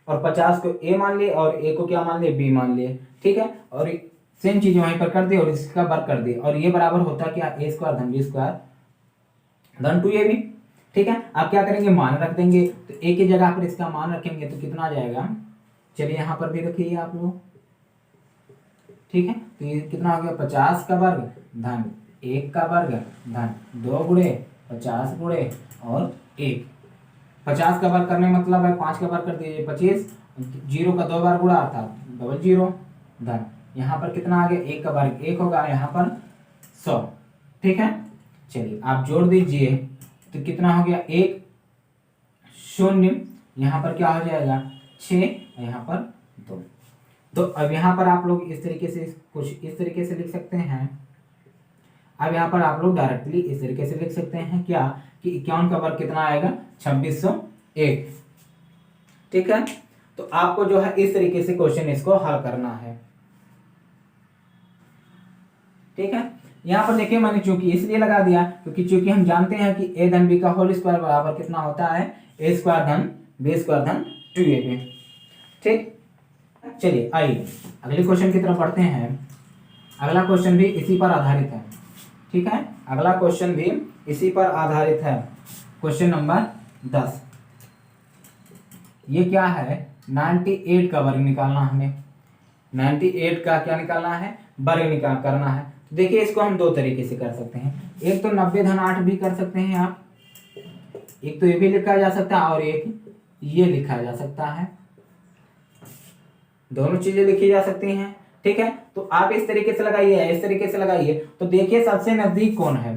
और 50 को a मान लिए और a को क्या मान लिए? b मान लिए, ठीक है। और सेम चीज वहीं पर कर दी और इसका वर्ग कर दी, और ये बराबर होता क्या? a² धन b² धन 2ab, ठीक है। आप क्या करेंगे? मान रख देंगे। तो a की जगह पर इसका मान रखेंगे तो कितना आ जाएगा? चलिए यहाँ पर भी रखिए आप लोग, ठीक है। तो ये कितना हो गया? 50 का वर्ग धन 1 का वर्ग धन 2 गुणे 50 गुणे और 1। 50 का वर्ग करने मतलब है 5 का वर्ग कर दीजिए 25, 0 का 2 बार गुणा अर्थात 00 धन यहाँ पर कितना आ गया? 1 का वर्ग 1 होगा, यहाँ पर 100, ठीक है। चलिए आप जोड़ दीजिए तो कितना हो गया? 1 0, यहाँ पर क्या हो जाएगा? 6, यहाँ पर 2। तो अब यहाँ पर आप लोग इस तरीके से कुछ इस तरीके से लिख सकते हैं। अब यहाँ पर आप लोग डायरेक्टली इस तरीके से लिख सकते हैं क्या कि 51 का वर्ग कितना आएगा? 2601, ठीक है। तो आपको जो है इस तरीके से क्वेश्चन इसको हल करना है, ठीक है। यहाँ पर देखिए मैंने चूंकि इसलिए लगा दिया क्योंकि चूंकि हम जानते हैं कि a धन b का होल स्क्वायर बराबर कितना होता है? a² धन b² धन 2ab, ठीक। चलिए आइए अगले क्वेश्चन की तरफ बढ़ते हैं। अगला क्वेश्चन भी इसी पर आधारित है, ठीक है। अगला क्वेश्चन भी इसी पर आधारित है। Question number 10। ये क्या है? 98 का वर्ग निकालना हमें। 98 का क्या निकालना है? वर्ग करना है। तो देखिए इसको हम दो तरीके से कर सकते हैं। एक तो 90-8 भी कर सकते हैं आप, एक तो ये भी लिखा जा सकता है और एक ये लिखा जा सकता है, दोनों चीजें लिखी जा सकती हैं, ठीक है। तो आप इस तरीके से लगाइए, इस तरीके से लगाइए। तो देखिए सबसे नजदीक कौन है?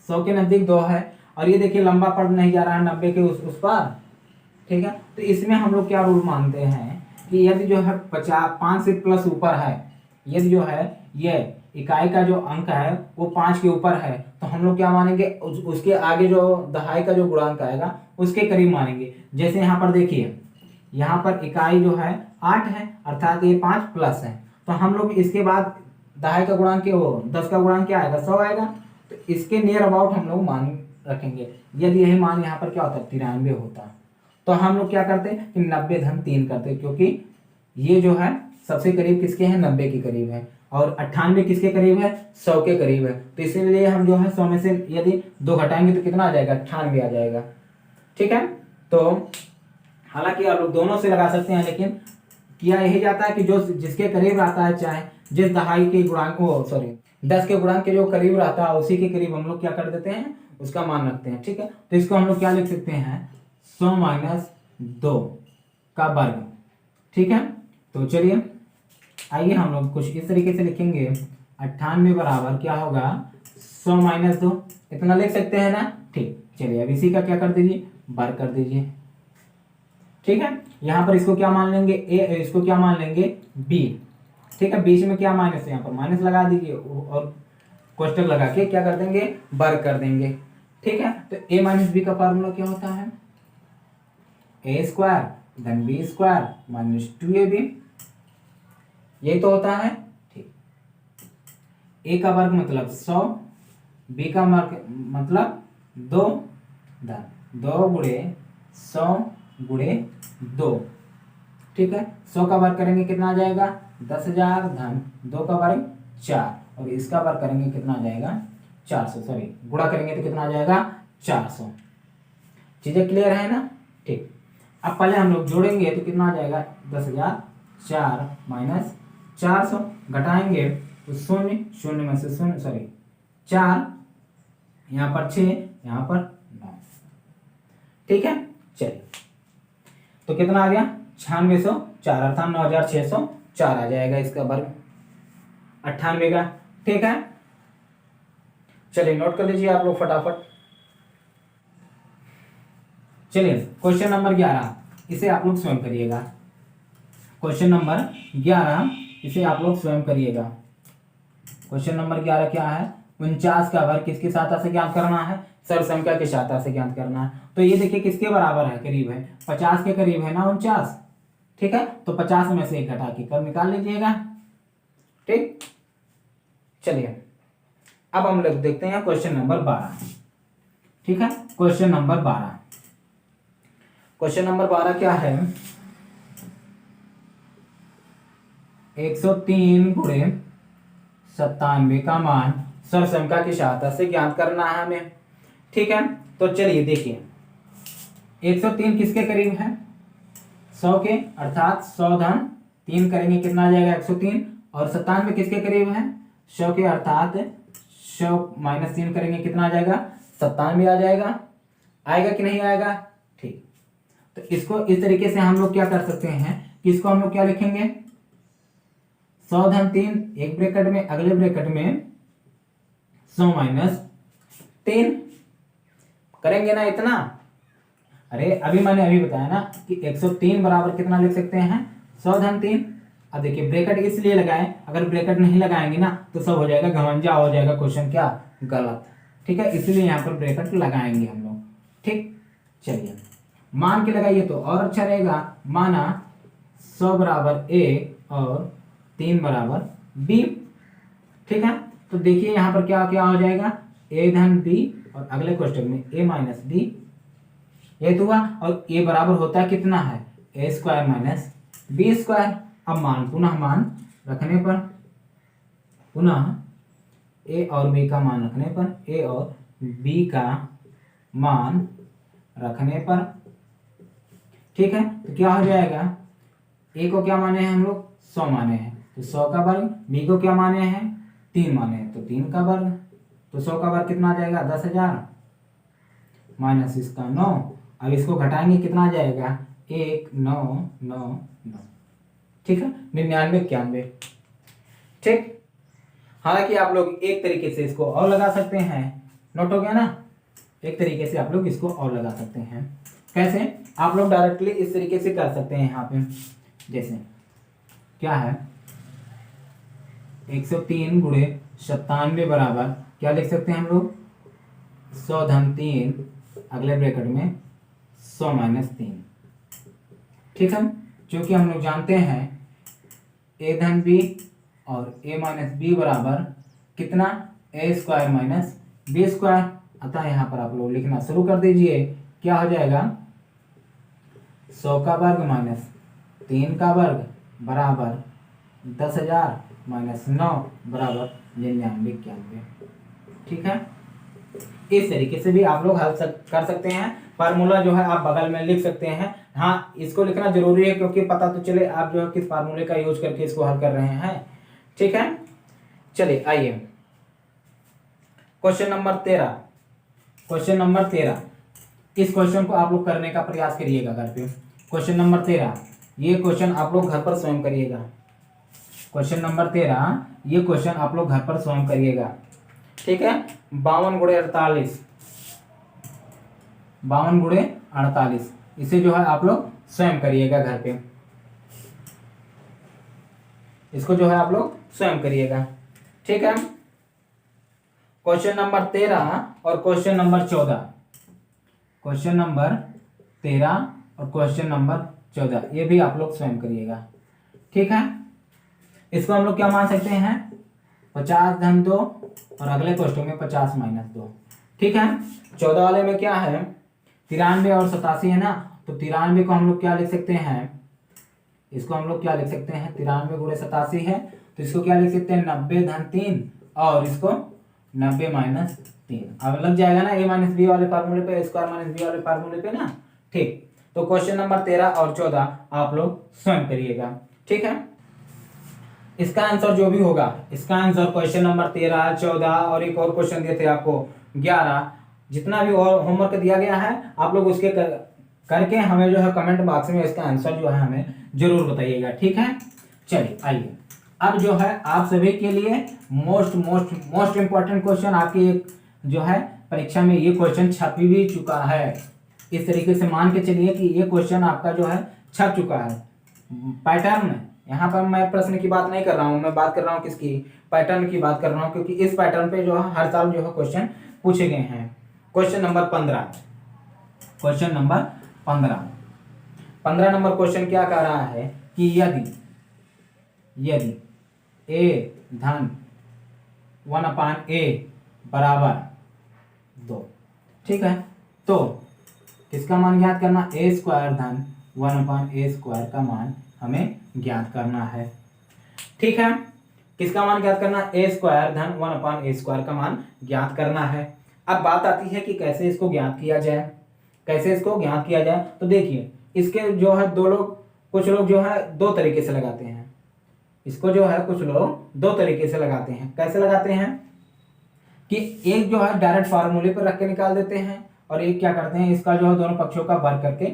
100 के नजदीक 2 है, और ये देखिए लंबा पड़ नहीं जा रहा है 90 के उस पार, ठीक है। तो इसमें हम लोग क्या रूल मानते हैं कि यदि जो है 5 से प्लस ऊपर है, यदि जो है ये इकाई का जो अंक है वो 5 के ऊपर है, तो हम लोग क्या मानेंगे? उसके आगे जो दहाई का जो गुणांक आएगा उसके करीब मानेंगे। जैसे यहाँ पर देखिए, यहाँ पर इकाई जो है 8 है, अर्थात ये 5 प्लस है, तो हम लोग इसके बाद दहाई का गुणांक वो 10 का गुणांक क्या आएगा? 100 आएगा। तो इसके नियर अबाउट हम लोग मान रखेंगे। यदि यही मान यहाँ पर क्या होता? 93 होता, तो हम लोग क्या करते हैं कि 90-3 करते, क्योंकि ये जो है सबसे करीब किसके हैं? 90 के करीब है, और 98 किसके करीब है? 100 के करीब है। तो इसीलिए हम जो है 100 में से यदि 2 घटाएंगे तो कितना आ जाएगा? 98 आ जाएगा, ठीक है। तो हालांकि आप लोग दोनों से लगा सकते हैं, लेकिन किया यही जाता है कि जो जिसके करीब रहता है, चाहे जिस दहाई के गुणांक को 10 के गुणांक के जो करीब रहता है उसी के करीब हम लोग क्या कर देते हैं? उसका मान रखते हैं, ठीक है। तो इसको हम लोग क्या लिख सकते हैं? 100-2 का वर्ग, ठीक है। तो चलिए आइए हम लोग कुछ इस तरीके से लिखेंगे। 98 बराबर क्या होगा? 100-2, इतना लिख सकते हैं ना, ठीक। चलिए अब इसी का क्या कर दीजिए? वर्ग कर दीजिए। ठीक है, यहाँ पर इसको क्या मान लेंगे ए, इसको क्या मान लेंगे बी। ठीक है, बीच में क्या माइनस है, यहाँ पर माइनस लगा दीजिए और कोष्टक लगा के क्या कर देंगे वर्ग कर देंगे। ठीक है, तो a माइनस बी का फार्मूला क्या होता है, ए स्क्वायर धन बी स्क्वायर माइनस 2ab, यही तो होता है। ठीक, a का वर्ग मतलब 100, b का वर्ग मतलब 2 धन 2 गुणे 100 गुणे 2। ठीक है, 100 का वर्ग करेंगे कितना आ जाएगा 10,000 धन 2 का वर्ग 4, और इसका वर्ग करेंगे कितना आ जाएगा 400, सॉरी गुणा करेंगे तो कितना आ जाएगा 400। चीजें क्लियर है ना। ठीक, अब पहले हम लोग जोड़ेंगे तो कितना आ जाएगा 10,000 4 माइनस 400, घटाएंगे तो शून्य, शून्य में से शून्य सॉरी 4, यहाँ पर 6, यहाँ पर 9। ठीक है, चलिए तो कितना आ गया 9604 अर्थात 9604 आ जाएगा इसका वर्ग 98 का। ठीक है, चलिए नोट कर लीजिए आप लोग फटाफट। चलिए क्वेश्चन नंबर 11, इसे आप लोग स्वयं करिएगा। क्वेश्चन नंबर 11 इसे आप लोग स्वयं करिएगा। क्वेश्चन नंबर 11 क्या है, 49 का वर्ग किसकी सहायता से ज्ञात करना है, सर संख्या की सहायता से ज्ञात करना है। तो ये देखिए किसके बराबर है, करीब है 50 के करीब है ना 49। ठीक है, तो 50 में से एक घटा के कर निकाल लीजिएगा। ठीक, चलिए अब हम लोग देखते हैं क्वेश्चन नंबर 12। ठीक है, क्वेश्चन नंबर 12, क्वेश्चन नंबर 12 क्या है, 103 गुणे 97 का मान सर संख्या की सहायता से ज्ञात करना है हमें। ठीक है, तो चलिए देखिए 103 किसके करीब है 100 के, अर्थात 100 धन 3 करेंगे कितना आ जाएगा 103, और 97 किसके करीब है 100 के, अर्थात 100 माइनस 3 करेंगे कितना आ जाएगा 97 आ जाएगा। आएगा कि नहीं आएगा। ठीक, तो इसको इस तरीके से हम लोग क्या कर सकते हैं कि इसको हम लोग क्या लिखेंगे 100 धन 3 एक ब्रैकेट में, अगले ब्रैकेट में 100 माइनस 3 करेंगे ना इतना। अरे अभी मैंने अभी बताया ना कि 103 बराबर कितना लिख सकते हैं 100 धन 3। अब देखिए ब्रैकेट इसलिए लगाएं, अगर ब्रैकेट नहीं लगाएंगे ना तो सब हो जाएगा घमंजा हो जाएगा, क्वेश्चन क्या गलत। ठीक है, इसलिए यहाँ पर ब्रैकेट लगाएंगे हम लोग। ठीक, चलिए मान के लगाइए तो और अच्छा रहेगा, माना 100 बराबर a और 3 बराबर b। ठीक है, तो देखिए यहाँ पर क्या क्या हो जाएगा a धन b और अगले क्वेश्चन में a माइनस b, ये तो हुआ। और a बराबर होता है कितना है a square minus b square. अब मान पुनः मान रखने पर, पुनः a और b का मान रखने पर, a और b का मान रखने पर, ठीक है, तो क्या हो जाएगा a को क्या माने हैं हम लोग 100 माने हैं तो 100 का वर्ग, b को क्या माने हैं 3 माने हैं तो 3 का वर्ग, तो 100 का वर्ग कितना आ जाएगा 10,000 माइनस इसका 9। अब इसको घटाएंगे कितना आ जाएगा 1999। ठीक है, 99 91। ठीक, हालांकि आप लोग एक तरीके से इसको और लगा सकते हैं, नोट हो गया ना। एक तरीके से आप लोग इसको और लगा सकते हैं, कैसे आप लोग डायरेक्टली इस तरीके से कर सकते हैं। यहाँ पे जैसे क्या है 103 गुणे 97 बराबर क्या लिख सकते हैं हम लोग 100 धन 3 अगले ब्रैकेट में 100 माइनस 3। ठीक है, क्योंकि हम लोग जानते हैं a धन b और a माइनस b बराबर कितना a square minus b square. अतः यहाँ पर आप लोग लिखना शुरू कर दीजिए, क्या हो जाएगा 100 का वर्ग माइनस 3 का वर्ग बराबर 10,000 माइनस 9 बराबर 99 91। ठीक है, इस तरीके से भी आप लोग हल कर सकते हैं। फार्मूला जो है आप बगल में लिख सकते हैं। हाँ, इसको लिखना जरूरी है क्योंकि पता तो चले आप जो है किस फार्मूले का यूज करके इसको हल कर रहे हैं। ठीक है, चलिए आइए क्वेश्चन नंबर 13। क्वेश्चन नंबर 13, इस क्वेश्चन को आप लोग करने का प्रयास करिएगा घर पे। क्वेश्चन नंबर 13, ये क्वेश्चन आप लोग घर पर स्वयं करिएगा। क्वेश्चन नंबर 13, ये क्वेश्चन आप लोग घर पर स्वयं करिएगा। ठीक है, 52 गुणे 48 52 गुणे 48। इसे जो है आप लोग स्वयं करिएगा घर पे, इसको जो है आप लोग स्वयं करिएगा। ठीक है, क्वेश्चन नंबर 13 और क्वेश्चन नंबर 14, क्वेश्चन नंबर 13 और क्वेश्चन नंबर 14 ये भी आप लोग स्वयं करिएगा। ठीक है, इसको हम लोग क्या मान सकते हैं, 50 धन 2 और अगले क्वेश्चन में 50 माइनस 2। ठीक है, 14 वाले में क्या है, 93 और 87 है ना, तो 93 को हम लोग क्या लिख सकते हैं, इसको हम लोग क्या लिख सकते हैं, 93 गुणे 87 है तो इसको क्या लिख सकते हैं, 90 धन 3 और इसको 90 माइनस 3। अब लग जाएगा ना a माइनस बी वाले फार्मूले पे, स्क्वायर माइनस बी वाले फार्मूले पे ना। ठीक, तो क्वेश्चन नंबर 13 और 14 आप लोग स्वयं करिएगा। ठीक है, इसका आंसर जो भी होगा, इसका आंसर क्वेश्चन नंबर 13, 14 और एक और क्वेश्चन दिए थे आपको 11, जितना भी और होमवर्क दिया गया है आप लोग उसके करके हमें जो है कमेंट बॉक्स में इसका आंसर जो है हमें जरूर बताइएगा। ठीक है, चलिए आइए अब जो है आप सभी के लिए मोस्ट इंपॉर्टेंट क्वेश्चन आपके एक जो है परीक्षा में ये क्वेश्चन छप भी चुका है। इस तरीके से मान के चलिए कि ये क्वेश्चन आपका जो है छप चुका है। पैटर्न, यहाँ पर मैं प्रश्न की बात नहीं कर रहा हूँ, मैं बात कर रहा हूँ किसकी, पैटर्न की बात कर रहा हूँ, क्योंकि इस पैटर्न पे जो है हर साल जो है क्वेश्चन पूछे गए हैं। Question number 15, question number 15 number question क्या कह रहा है कि यदि a धन 1/a बराबर 2। ठीक है, तो किसका मान ज्ञात करना, a स्क्वायर धन 1/a स्क्वायर का मान हमें ज्ञात करना है। ठीक है, किसका मान ज्ञात करना, a स्क्वायर धन 1/a स्क्वायर का मान ज्ञात करना है। अब बात आती है कि कैसे इसको ज्ञात किया जाए, कैसे इसको ज्ञात किया जाए। तो देखिए इसके जो है कुछ लोग जो है दो तरीके से लगाते हैं, इसको जो है कुछ लोग दो तरीके से लगाते हैं। कैसे लगाते हैं कि एक जो है डायरेक्ट फार्मूले पर रख के निकाल देते हैं और एक क्या करते हैं, इसका जो है दोनों पक्षों का वर्ग करके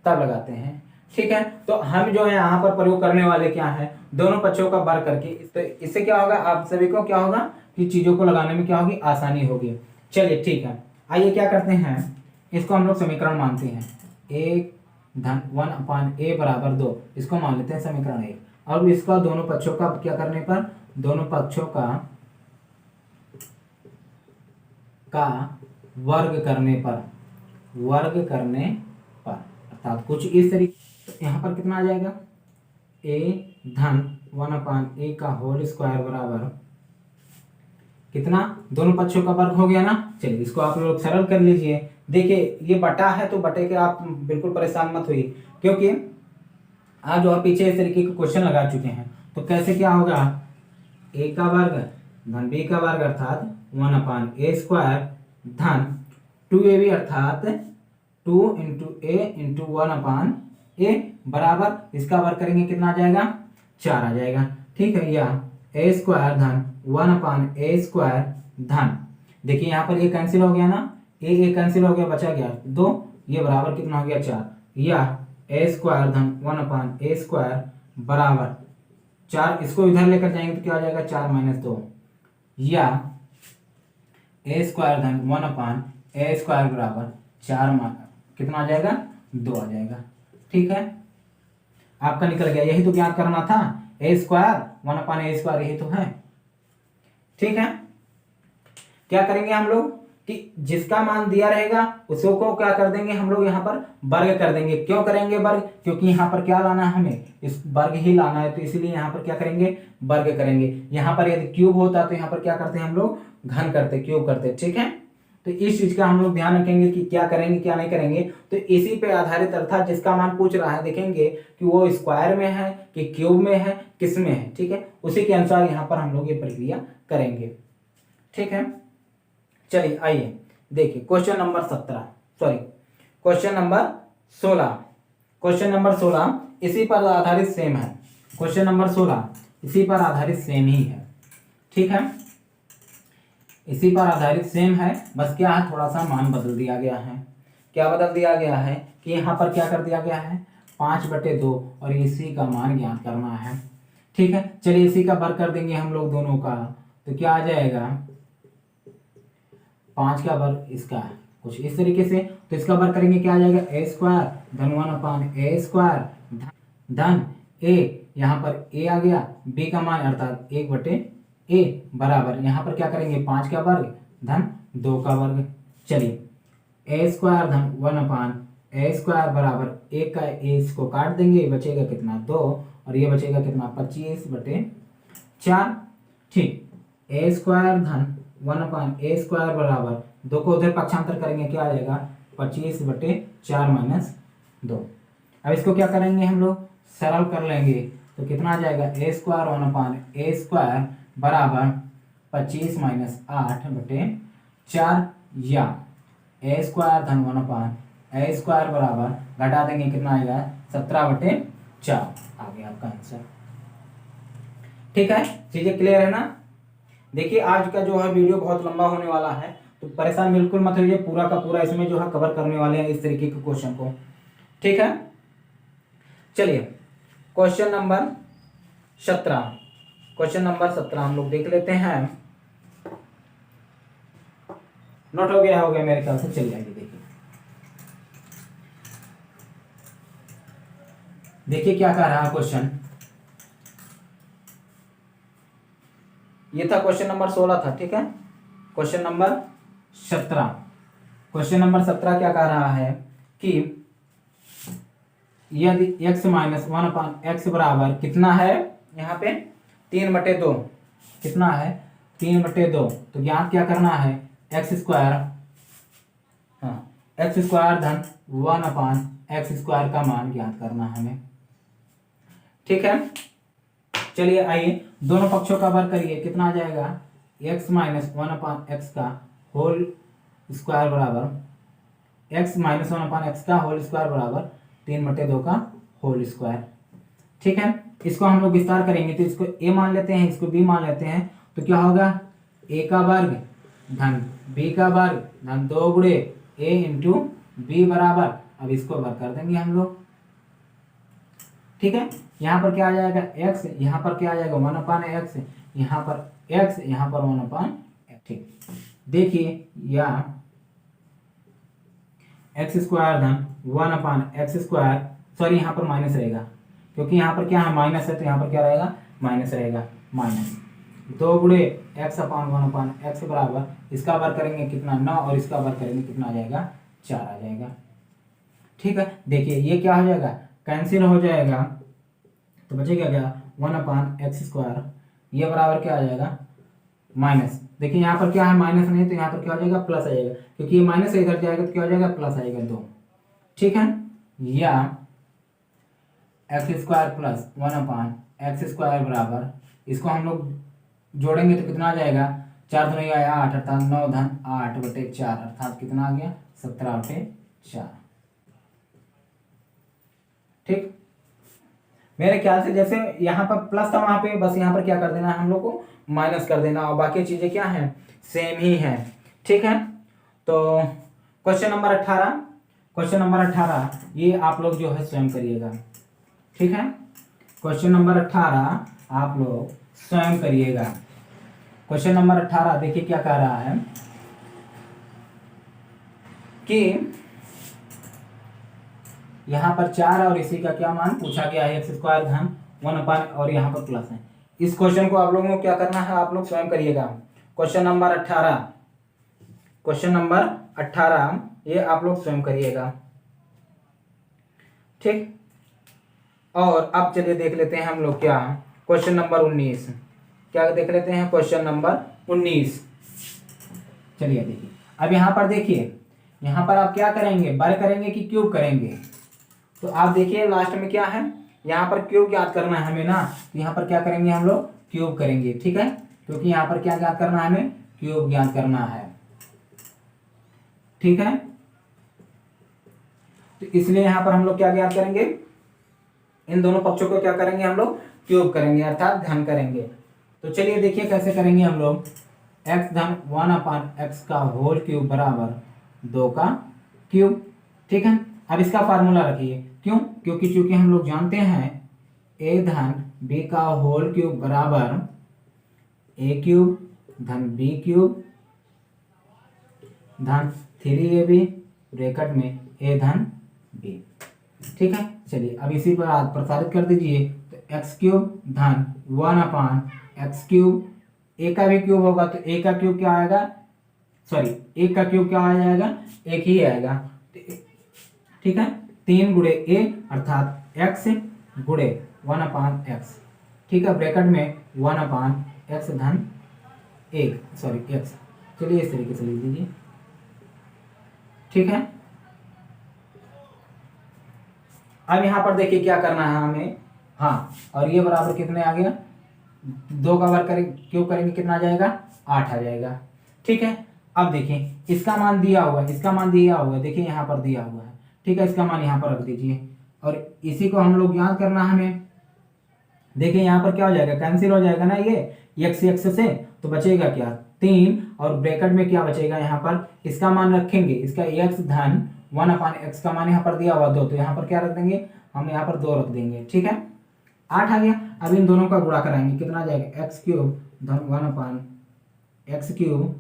तब लगाते हैं। ठीक है, तो हम जो है यहाँ पर प्रयोग करने वाले क्या है, दोनों पक्षों का वर्ग करके। तो इससे क्या होगा, आप सभी को क्या होगा कि चीजों को लगाने में क्या होगी, आसानी होगी। चलिए ठीक है, आइए क्या करते हैं, इसको हम लोग समीकरण मानते हैं, 1 धन 1/a बराबर 2, इसको मान लेते हैं समीकरण 1। और इसका दोनों पक्षों का क्या करने पर, दोनों पक्षों का वर्ग करने पर अर्थात कुछ इस तरीके, यहाँ पर कितना आ जाएगा, a धन 1/a का होल स्क्वायर बराबर कितना, दोनों पक्षों का वर्ग हो गया ना। चलिए इसको आप लोग सरल कर लीजिए। देखिए ये बटा है तो बटे के आप बिल्कुल परेशान मत होइए, क्योंकि आप जो है पीछे इस तरीके के क्वेश्चन लगा चुके हैं। तो कैसे क्या होगा, a का वर्ग धन b का वर्ग अर्थात 1/a स्क्वायर धन 2ab अर्थात 2 × a × 1/a बराबर इसका वर्ग करेंगे कितना आ जाएगा, 4 आ जाएगा। ठीक है, या a स्क्वायर धन 1/a स्क्वायर धन, देखिए यहाँ पर ये कैंसिल हो गया ना, ए कैंसिल हो गया, बचा गया 2, ये बराबर कितना हो गया 4, या a स्क्वायर धन 1/a स्क्वायर बराबर 4, इसको इधर लेकर जाएंगे तो क्या हो जाएगा 4 - 2, या a स्क्वायर धन 1/a स्क्वायर बराबर 4 कितना आ जाएगा 2 आ जाएगा। ठीक है, आपका निकल गया, यही तो ज्ञात करना था, a स्क्वायर 1/a स्क्वायर यही तो है। ठीक है, क्या करेंगे हम लोग कि जिसका मान दिया रहेगा उसको क्या कर देंगे हम लोग, यहाँ पर वर्ग कर देंगे। क्यों करेंगे वर्ग, क्योंकि यहाँ पर क्या लाना है हमें, इस वर्ग ही लाना है, तो इसलिए यहाँ पर क्या करेंगे, वर्ग करेंगे। यहाँ पर यदि क्यूब होता तो यहाँ पर क्या करते हैं हम लोग, घन करते, क्यूब करते। ठीक है, तो इस चीज का हम लोग ध्यान रखेंगे कि क्या करेंगे क्या नहीं करेंगे। तो इसी पे आधारित अर्थात जिसका मान पूछ रहा है देखेंगे कि वो स्क्वायर में है कि क्यूब में है, किस में है। ठीक है, उसी के अनुसार यहाँ पर हम लोग ये प्रक्रिया करेंगे। ठीक है, चलिए आइए देखिए क्वेश्चन नंबर 16 क्वेश्चन नंबर 16 इसी पर आधारित सेम है। क्वेश्चन नंबर 16 इसी पर आधारित सेम ही है। ठीक है, इसी पर आधारित सेम है, बस क्या है थोड़ा सा मान बदल दिया गया है। क्या बदल दिया गया है कि यहाँ पर क्या कर दिया गया है 5/2 और इसी का मान ज्ञात करना है। ठीक है, चलिए इसी का वर्ग कर देंगे हम लोग दोनों का, तो क्या आ जाएगा 5 का वर्ग इसका कुछ इस तरीके से। तो इसका वर्ग करेंगे क्या आ जाएगा, ए स्क्वायर धन 1/a² धन ए, यहाँ पर ए आ गया, बी का मान अर्थात 1/a बराबर यहाँ पर क्या करेंगे 5 का वर्ग धन 2 का वर्ग। चलिए ए स्क्वायर धन 1/a² बराबर 1 का ए इसको काट देंगे, बचेगा कितना 2, और ये बचेगा कितना 25/4। ठीक, ए स्क्वायर धन 1/a² बराबर 2 को उधर पक्षांतर करेंगे क्या आ जाएगा 25/4 माइनस 2। अब इसको क्या करेंगे हम लोग, सरल कर लेंगे तो कितना आ जाएगा ए स्क्वायर 1/a² बराबर 25 माइनस 8/4, या ए स्क्वायर धन 1/a² बराबर घटा देंगे कितना आएगा 17/4 आ गया आपका आंसर। ठीक है, चीजें क्लियर है ना। देखिए आज का जो है वीडियो बहुत लंबा होने वाला है, तो परेशान बिल्कुल मत होइए, पूरा का पूरा इसमें जो है कवर करने वाले हैं इस तरीके के क्वेश्चन को। ठीक है, चलिए क्वेश्चन नंबर 17 हम लोग देख लेते हैं। नोट हो गया मेरे ख्याल से। चलिए आइए देखिए क्या कह रहा है क्वेश्चन। ये था क्वेश्चन नंबर 16 था। ठीक है, क्वेश्चन नंबर 17 क्या कह रहा है कि यदि x माइनस 1/x बराबर कितना है, यहाँ पे 3/2 कितना है 3/2, तो ज्ञात क्या करना है x² धन 1/x² का मान ज्ञात करना है हमें। ठीक है, चलिए आइए दोनों पक्षों का वर्ग करिए, कितना आ जाएगा x माइनस 1/x का होल स्क्वायर बराबर x माइनस 1/x का होल स्क्वायर बराबर 3/2 का होल स्क्वायर। ठीक है, इसको हम लोग विस्तार करेंगे तो इसको a मान लेते हैं, इसको b मान लेते हैं, तो क्या होगा a का वर्ग धन b का वर्ग धन 2 गुणे a इंटू b बराबर, अब इसको वर्ग कर देंगे हम लोग। ठीक है, यहाँ पर क्या आ जाएगा x, यहाँ पर क्या आ जाएगा 1/x, यहाँ पर x, यहाँ पर 1/x। ठीक, देखिए या x² धन 1/x², सॉरी यहाँ पर माइनस रहेगा, क्योंकि यहाँ पर क्या है माइनस है, तो यहाँ पर क्या रहेगा माइनस रहेगा, माइनस 2 गुणे x/1/x बराबर, इसका वर्ग करेंगे कितना 9, और इसका वर्ग करेंगे कितना आ जाएगा 4 आ जाएगा। ठीक है, देखिए ये क्या हो जाएगा कैंसिल हो जाएगा, तो बचेगा क्या 1/x², ये बराबर क्या आ जाएगा माइनस। देखिए यहाँ पर क्या है माइनस नहीं, तो यहाँ पर क्या हो जाएगा प्लस आ जाएगा, क्योंकि ये माइनस से इधर जाएगा तो क्या हो जाएगा प्लस आएगा 2। ठीक है, या x² प्लस 1/x² बराबर, इसको हम लोग जोड़ेंगे तो कितना आ जाएगा 4 दूनी 8, अर्थात 9 धन 8/4, अर्थात कितना आ गया 17/4। ठीक, मेरे ख्याल से जैसे यहाँ पर प्लस था वहां पे, बस यहाँ पर क्या कर देना है हम लोग को माइनस कर देना, और बाकी चीजें क्या हैं सेम ही हैं। ठीक है, तो क्वेश्चन नंबर 18 ये आप लोग जो है स्वयं करिएगा। ठीक है, क्वेश्चन नंबर 18 आप लोग स्वयं करिएगा। क्वेश्चन नंबर 18 देखिए क्या कह रहा है कि यहाँ पर 4 और इसी का क्या मान पूछा गया है, x² धन 1/, और यहाँ पर प्लस है। इस क्वेश्चन को आप लोगों को क्या करना है, आप लोग स्वयं करिएगा। क्वेश्चन नंबर 18 ये आप लोग स्वयं करिएगा। ठीक, और अब चलिए देख लेते हैं हम लोग क्या क्वेश्चन नंबर 19, क्या देख लेते हैं क्वेश्चन नंबर 19। चलिए देखिए, अब यहाँ पर देखिए, यहाँ पर आप क्या करेंगे वर्ग करेंगे कि क्यूब करेंगे, तो आप देखिए लास्ट में क्या है, यहाँ पर क्यूब ज्ञात करना है हमें ना, तो यहाँ पर क्या करेंगे हम लोग क्यूब करेंगे। ठीक है, क्योंकि यहाँ पर क्या ज्ञात करना है हमें क्यूब ज्ञात करना है। ठीक है, तो इसलिए यहाँ पर हम लोग क्या ज्ञात करेंगे, इन दोनों पक्षों को क्या करेंगे हम लोग क्यूब करेंगे, अर्थात घन करेंगे। तो चलिए देखिए कैसे करेंगे हम लोग, x धन 1/x का होल क्यूब बराबर 2 का क्यूब। ठीक है, अब इसका फार्मूला रखिए, क्यों, क्योंकि चूंकि हम लोग जानते हैं a धन b का होल क्यूब बराबर a³ धन b³ धन 3ab ब्रैकेट में a धन b। ठीक है, चलिए अब इसी पर आज प्रसारित कर दीजिए। तो एक्स क्यूब धन 1/x³, a का भी क्यूब होगा तो a का क्यूब क्या आएगा, सॉरी एक का क्यूब क्या आ जाएगा, एक ही आएगा। ठीक है, 3 गुणे a अर्थात x गुणे 1/x। ठीक है, ब्रैकेट में 1/x धन 1, सॉरी x। चलिए इस तरीके से लिख दीजिए। ठीक है, अब यहां पर देखिए क्या करना है हमें, हाँ, और ये बराबर कितने आ गया, 2 का वर्ग करेंगे, क्यों करेंगे कितना आ जाएगा, 8 आ जाएगा। ठीक है, अब देखिए इसका मान दिया हुआ है, इसका मान दिया हुआ है, देखिए यहाँ पर दिया हुआ है। ठीक है, इसका मान यहाँ पर रख दीजिए और इसी को हम लोग याद करना हमें। देखिए यहाँ पर क्या हो जाएगा, कैंसिल हो जाएगा ना ये x से, तो बचेगा क्या 3 और ब्रैकेट में क्या बचेगा, यहाँ पर इसका मान रखेंगे, इसका x धन 1/x का मान यहाँ पर दिया हुआ 2, तो यहाँ पर क्या रख देंगे, हम यहाँ पर 2 रख देंगे। ठीक है, 8 आ गया। अब इन दोनों का गुणा कराएंगे, कितना आ जाएगा, x³ धन 1/x³,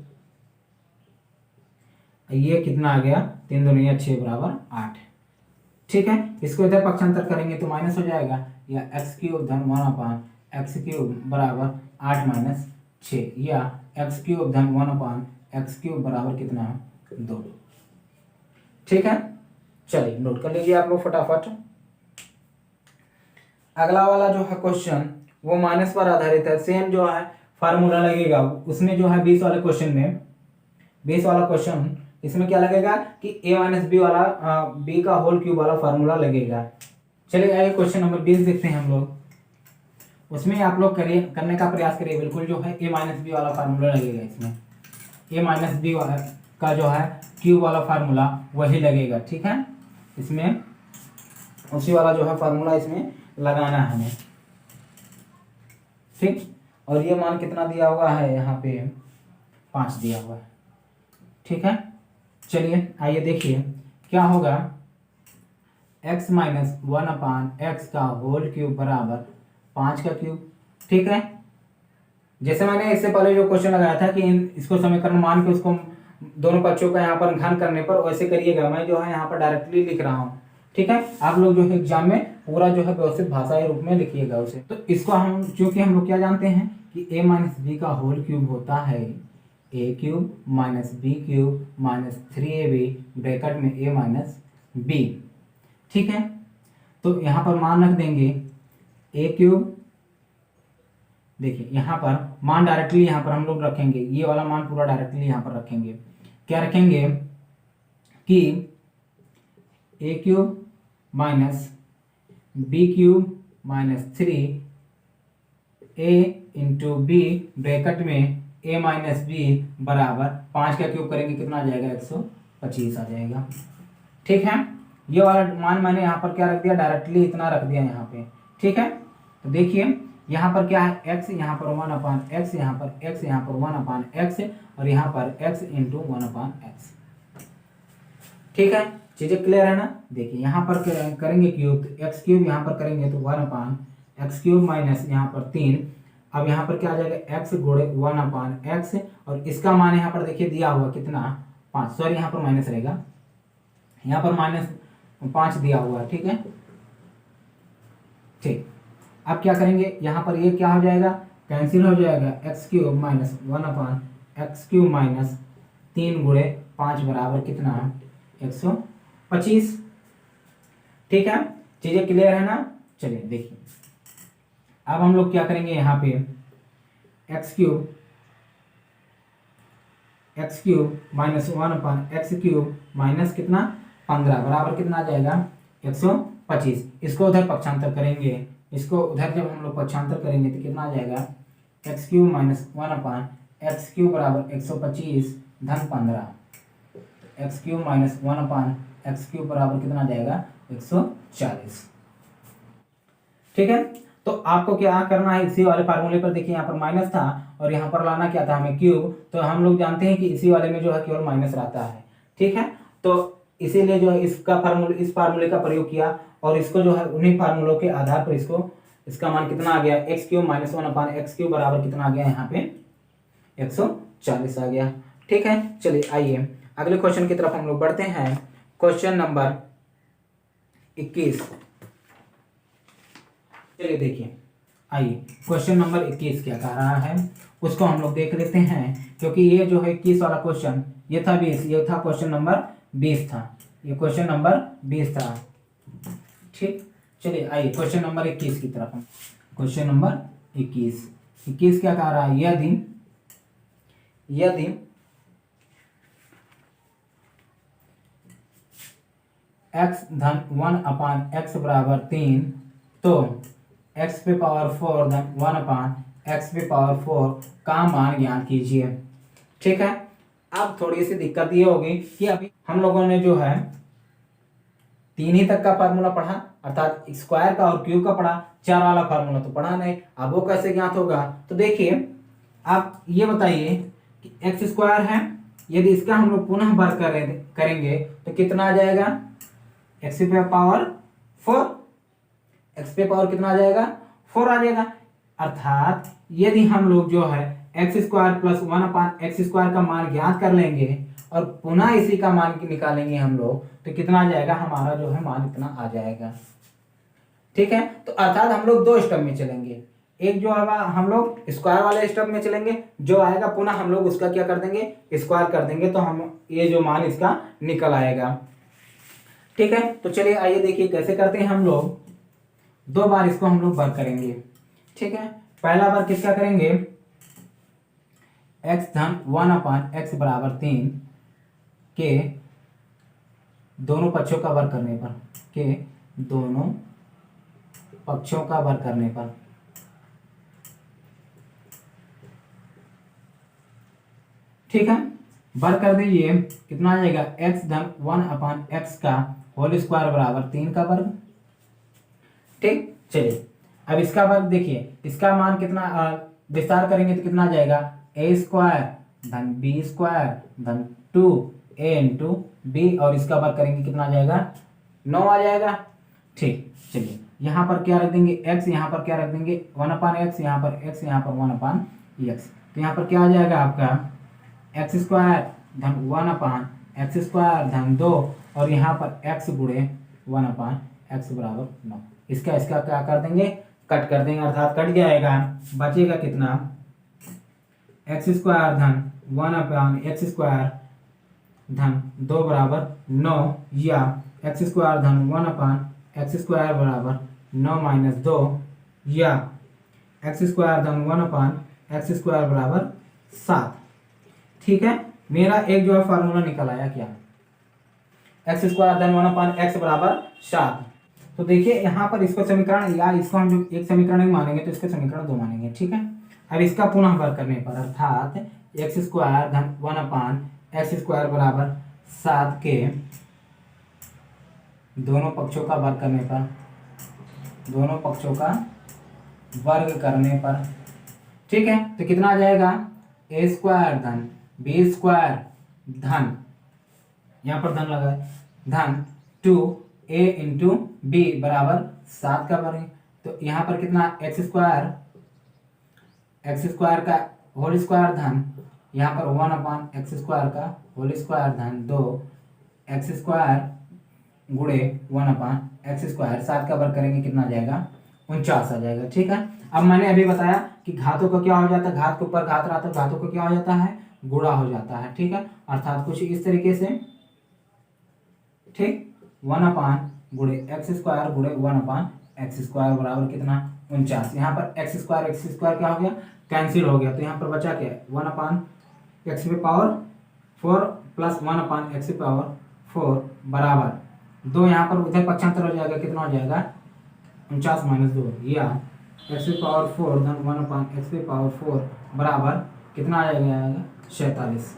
ये कितना आ गया, 3 दूनी 6 बराबर 8। ठीक है, इसको इधर पक्षांतर करेंगे तो माइनस हो जाएगा, या x³ धन 1/x³ बराबर 8 माइनस 6, या x³ धन 1/x³ बराबर कितना, 2। ठीक है, चलिए नोट कर लीजिए आप लोग फटाफट। अगला वाला जो है क्वेश्चन वो माइनस पर आधारित है, सेम जो है फार्मूला लगेगा उसमें, जो है 20 वाले क्वेश्चन में, 20 वाला क्वेश्चन इसमें क्या लगेगा कि a माइनस बी वाला b का होल क्यूब वाला फार्मूला लगेगा। चलिए आइए क्वेश्चन नंबर 20 देखते हैं हम लोग। उसमें आप लोग करिए, करने का प्रयास करिए, बिल्कुल जो है a माइनस बी वाला फार्मूला लगेगा इसमें, a माइनस बी वाला का जो है क्यूब वाला फार्मूला वही लगेगा। ठीक है, इसमें उसी वाला जो है फार्मूला इसमें लगाना है हमें। ठीक, और ये मान कितना दिया हुआ है, यहाँ पे 5 दिया हुआ है। ठीक है, चलिए आइए देखिए क्या होगा, x माइनस 1/x का होल क्यूब बराबर 5 का क्यूब। ठीक है, जैसे मैंने इससे पहले जो क्वेश्चन लगाया था कि इसको समीकरण मान के उसको दोनों पक्षों का यहाँ पर घन करने पर वैसे करिएगा, मैं जो है यहाँ पर डायरेक्टली लिख रहा हूँ। ठीक है, आप लोग जो है एग्जाम में पूरा जो है व्यवस्थित भाषाई रूप में लिखिएगा उसे। तो इसको हम, चूंकि हम लोग क्या जानते हैं कि a माइनस बी का होल क्यूब होता है a³ minus b³ minus 3ab bracket में a माइनस b। ठीक है, तो यहाँ पर मान रख देंगे a³, देखिए यहाँ पर मान डायरेक्टली यहाँ पर हम लोग रखेंगे, ये वाला मान पूरा डायरेक्टली यहाँ पर रखेंगे। क्या रखेंगे कि a³ minus b³ minus 3a into B bracket में a माइनस बी बराबर 5 का क्यूब करेंगे कितना आ जाएगा, 125 आ जाएगा। ठीक है, ये वाला मान मैंने यहाँ पर क्या रख दिया, डायरेक्टली इतना रख दिया यहाँ पे। ठीक है, तो देखिए यहाँ पर क्या है, x यहाँ पर 1/x, यहाँ पर x, यहाँ पर 1/x और यहाँ पर x इंटू 1/x। ठीक है, चीजें क्लियर है ना। देखिए यहाँ पर करेंगे क्यूब, तो x³ यहाँ पर करेंगे तो 1/x³ माइनस यहाँ पर 3, अब यहाँ पर क्या आ जाएगा, x गुणे 1/x और इसका मान यहाँ पर देखिए दिया हुआ कितना, 5, सॉरी यहाँ पर माइनस रहेगा, यहाँ पर -5 दिया हुआ है। ठीक है, ठीक, अब क्या करेंगे, यहाँ पर ये क्या हो जाएगा, कैंसिल हो जाएगा, x³ माइनस 1/x³ माइनस 3 गुणे 5 बराबर कितना, 125। ठीक है, चीजें क्लियर है ना। चलिए देखिए अब हम लोग क्या करेंगे, यहाँ पे x³ माइनस 1/x³ माइनस कितना 15 बराबर कितना आ जाएगा, 125। इसको उधर पक्षांतर करेंगे, इसको उधर जब हम लोग पक्षांतर करेंगे तो कितना आ जाएगा, x³ माइनस 1/x³ बराबर 125 धन 15, x³ माइनस 1/x³ बराबर कितना आ जाएगा, 140। ठीक है, तो आपको क्या करना है, इसी वाले फार्मूले पर देखिए यहाँ पर माइनस था और यहाँ पर लाना क्या था हमें, क्यूब। तो हम लोग जानते हैं कि इसी वाले में जो है केवल माइनस रहता है। ठीक है, तो इसीलिए जो है इसका फार्मूले, इस फार्मूले का प्रयोग किया और इसको जो है उन्हीं फार्मूलों के आधार पर इसको, इसका मान कितना आ गया, x³ माइनस 1/x³ बराबर कितना आ गया, यहाँ पे 140 आ गया। ठीक है, चलिए आइए अगले क्वेश्चन की तरफ हम लोग बढ़ते हैं। Question number 21। चलिए देखिए, आइए क्वेश्चन नंबर 21 क्या कह रहा है उसको हम लोग देख लेते हैं, क्योंकि ये जो है 21 वाला क्वेश्चन ये था 20, ये था क्वेश्चन नंबर 20 था, ये क्वेश्चन नंबर 20 था। ठीक, चलिए आइए क्वेश्चन नंबर 21 की तरफ हम। क्वेश्चन नंबर 21 क्या कह रहा है, यदि x धन 1/x बराबर 3 तो x पे पावर 4 धन 1/x पे पावर 4 का मान ज्ञात कीजिए। ठीक है, अब थोड़ी सी दिक्कत ये होगी कि अभी हम लोगों ने जो है 3 ही तक का फार्मूला पढ़ा, अर्थात स्क्वायर का और क्यूब का पढ़ा, 4 वाला फार्मूला तो पढ़ा नहीं। अब वो कैसे ज्ञात होगा, तो देखिए आप ये बताइए कि एक्स स्क्वायर है, यदि इसका हम लोग पुनः वर्ग करेंगे तो कितना आ जाएगा, एक्स पे पावर 4, एक्स पे पावर कितना आ जाएगा, 4 आ जाएगा। अर्थात यदि हम लोग जो है x square plus 1/x square का मान ज्ञात कर लेंगे और पुनः इसी का मान निकालेंगे हम लोग, तो कितना आ जाएगा, हमारा जो है मान इतना आ जाएगा। ठीक है, तो अर्थात हम लोग 2 स्टेप में चलेंगे, एक जो है हम लोग स्क्वायर वाले स्टेप में चलेंगे, जो आएगा पुनः हम लोग उसका क्या कर देंगे, स्क्वायर कर देंगे, तो हम ये जो मान इसका निकल आएगा। ठीक है, तो चलिए आइए देखिए कैसे करते हैं हम लोग। 2 बार इसको हम लोग वर्ग करेंगे। ठीक है, पहला बार किसका करेंगे, x धन 1/x बराबर 3 के दोनों पक्षों का वर्ग करने पर, के दोनों पक्षों का वर्ग करने पर। ठीक है, वर्ग कर दीजिए, कितना आ जाएगा, x धन 1/x का होल स्क्वायर बराबर 3 का वर्ग। ठीक, चलिए अब इसका वर्ग देखिए, इसका मान कितना विस्तार करेंगे तो कितना आ जाएगा, a स्क्वायर धन b स्क्वायर धन 2a इंटू बी, और इसका वर्ग करेंगे कितना आ जाएगा, 9 आ जाएगा। ठीक, चलिए यहाँ पर क्या रख देंगे, x, यहाँ पर क्या रख देंगे 1/x, यहाँ पर x, यहाँ पर 1/x, तो यहाँ पर क्या आ जाएगा आपका x स्क्वायर धन 1/x स्क्वायर धन 2, और यहाँ पर x गुणे 1/x बराबर 9। इसका क्या कर देंगे, कट कर देंगे, अर्थात कट जाएगा, बचेगा कितना, x स्क्वायर धन 1/x स्क्वायर धन 2 बराबर 9, या x स्क्वायर धन 1/x स्क्वायर बराबर 9 माइनस 2, या x स्क्वायर धन 1/x स्क्वायर बराबर 7। ठीक है, मेरा एक जो है फार्मूला निकल आया क्या, एक्स स्क्वायर धन 1/x बराबर 7। तो देखिए यहाँ पर इसको समीकरण, या इसको हम जो एक समीकरण नहीं मानेंगे तो इसको समीकरण 2 मानेंगे। ठीक है, अब इसका पुनः वर्ग करने पर, अर्थात एक्स स्क्वायर धन 1/x स्क्वायर बराबर 7 के दोनों पक्षों का वर्ग करने पर, दोनों पक्षों का वर्ग करने पर। ठीक है, तो कितना आ जाएगा, a स्क्वायर धन b स्क्वायर धन, यहाँ पर धन लगा है, धन 2a इंटू बी बराबर 7 का वर्ग। तो यहाँ पर कितना, एक्स स्क्वायर का होल स्क्वायर धन, यहाँ पर 1/x स्क्वायर का होल स्क्वायर धन 2x स्क्वायर गुणे 1/x स्क्वायर, 7 का वर्ग करेंगे कितना आ जाएगा, 49 आ जाएगा। ठीक है, अब मैंने अभी बताया कि घातों का क्या हो जाता है, घात के ऊपर घात रहा तो घातों का क्या हो जाता है, गुणा हो जाता है। ठीक है, अर्थात कुछ इस तरीके से। ठीक, 1 गुणे एक्स स्क्वायर गुणे 1/x स्क्वायर बराबर कितना, 49। यहाँ पर एक्स स्क्वायर क्या हो गया, कैंसिल हो गया, तो यहाँ पर बचा क्या, 1/x पे पावर 4 प्लस 1/x पे पावर 4 बराबर 2, यहाँ पर उधर पक्षांतर हो जाएगा, कितना हो जाएगा, 49 माइनस 2, या x पे पावर 4 धन 1/x पे पावर 4 बराबर कितना आ जाएगा, 47।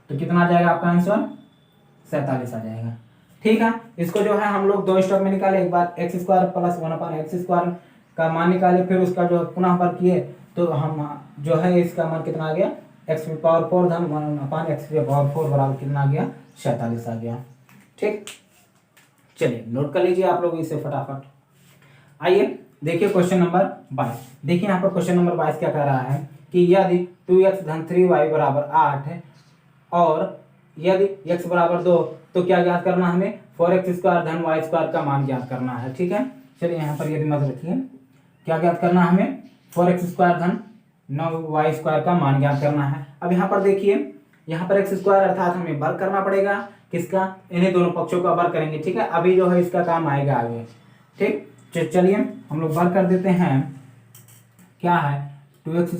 तो कितना आ जाएगा आपका आंसर, 47 आ जाएगा। ठीक है, इसको जो है हम लोग 2 स्टेप में निकाले, एक बार x square plus 1/x square का मान निकाले, फिर उसका जो पुनः वर्ग किए, तो हम जो है इसका मान कितना आ गया, x पे पावर 4 धन 1/x पे पावर 4 बराबर कितना आ गया, 47 आ गया। ठीक, चलिए नोट कर लीजिए आप लोग इसे फटाफट। आइए देखिए क्वेश्चन नंबर 22। देखिए यहाँ पर क्वेश्चन नंबर 22 क्या कह रहा है कि यदि 2x धन 3y बराबर 8 है और यदि x बराबर 2 तो क्या ज्ञात करना हमें 4x² धन y² का मान ज्ञात करना है। ठीक है, चलिए यहाँ पर यदि मत रखिए, क्या ज्ञात करना हमें 4x² धन 9y² का मान ज्ञात करना है। अब यहाँ पर देखिए, यहाँ पर x² अर्थात हमें वर्ग करना पड़ेगा किसका, इन्हीं दोनों पक्षों का वर्ग करेंगे। ठीक है, अभी जो है इसका काम आएगा आगे। ठीक, चलिए हम लोग वर्ग कर देते हैं। क्या है 2x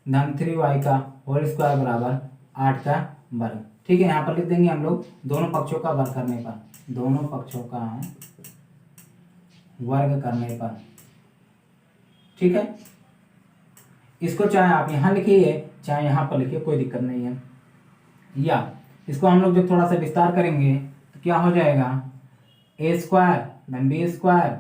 धन 3y का होल स्क्वायर बराबर 8 का वर्ग। ठीक है, यहाँ पर लिख देंगे हम लोग दोनों पक्षों का वर्ग करने पर, दोनों पक्षों का वर्ग करने पर। ठीक है, इसको चाहे आप यहाँ लिखिए चाहे यहाँ पर लिखिए, कोई दिक्कत नहीं है। या इसको हम लोग जब थोड़ा सा विस्तार करेंगे तो क्या हो जाएगा, a² धन b²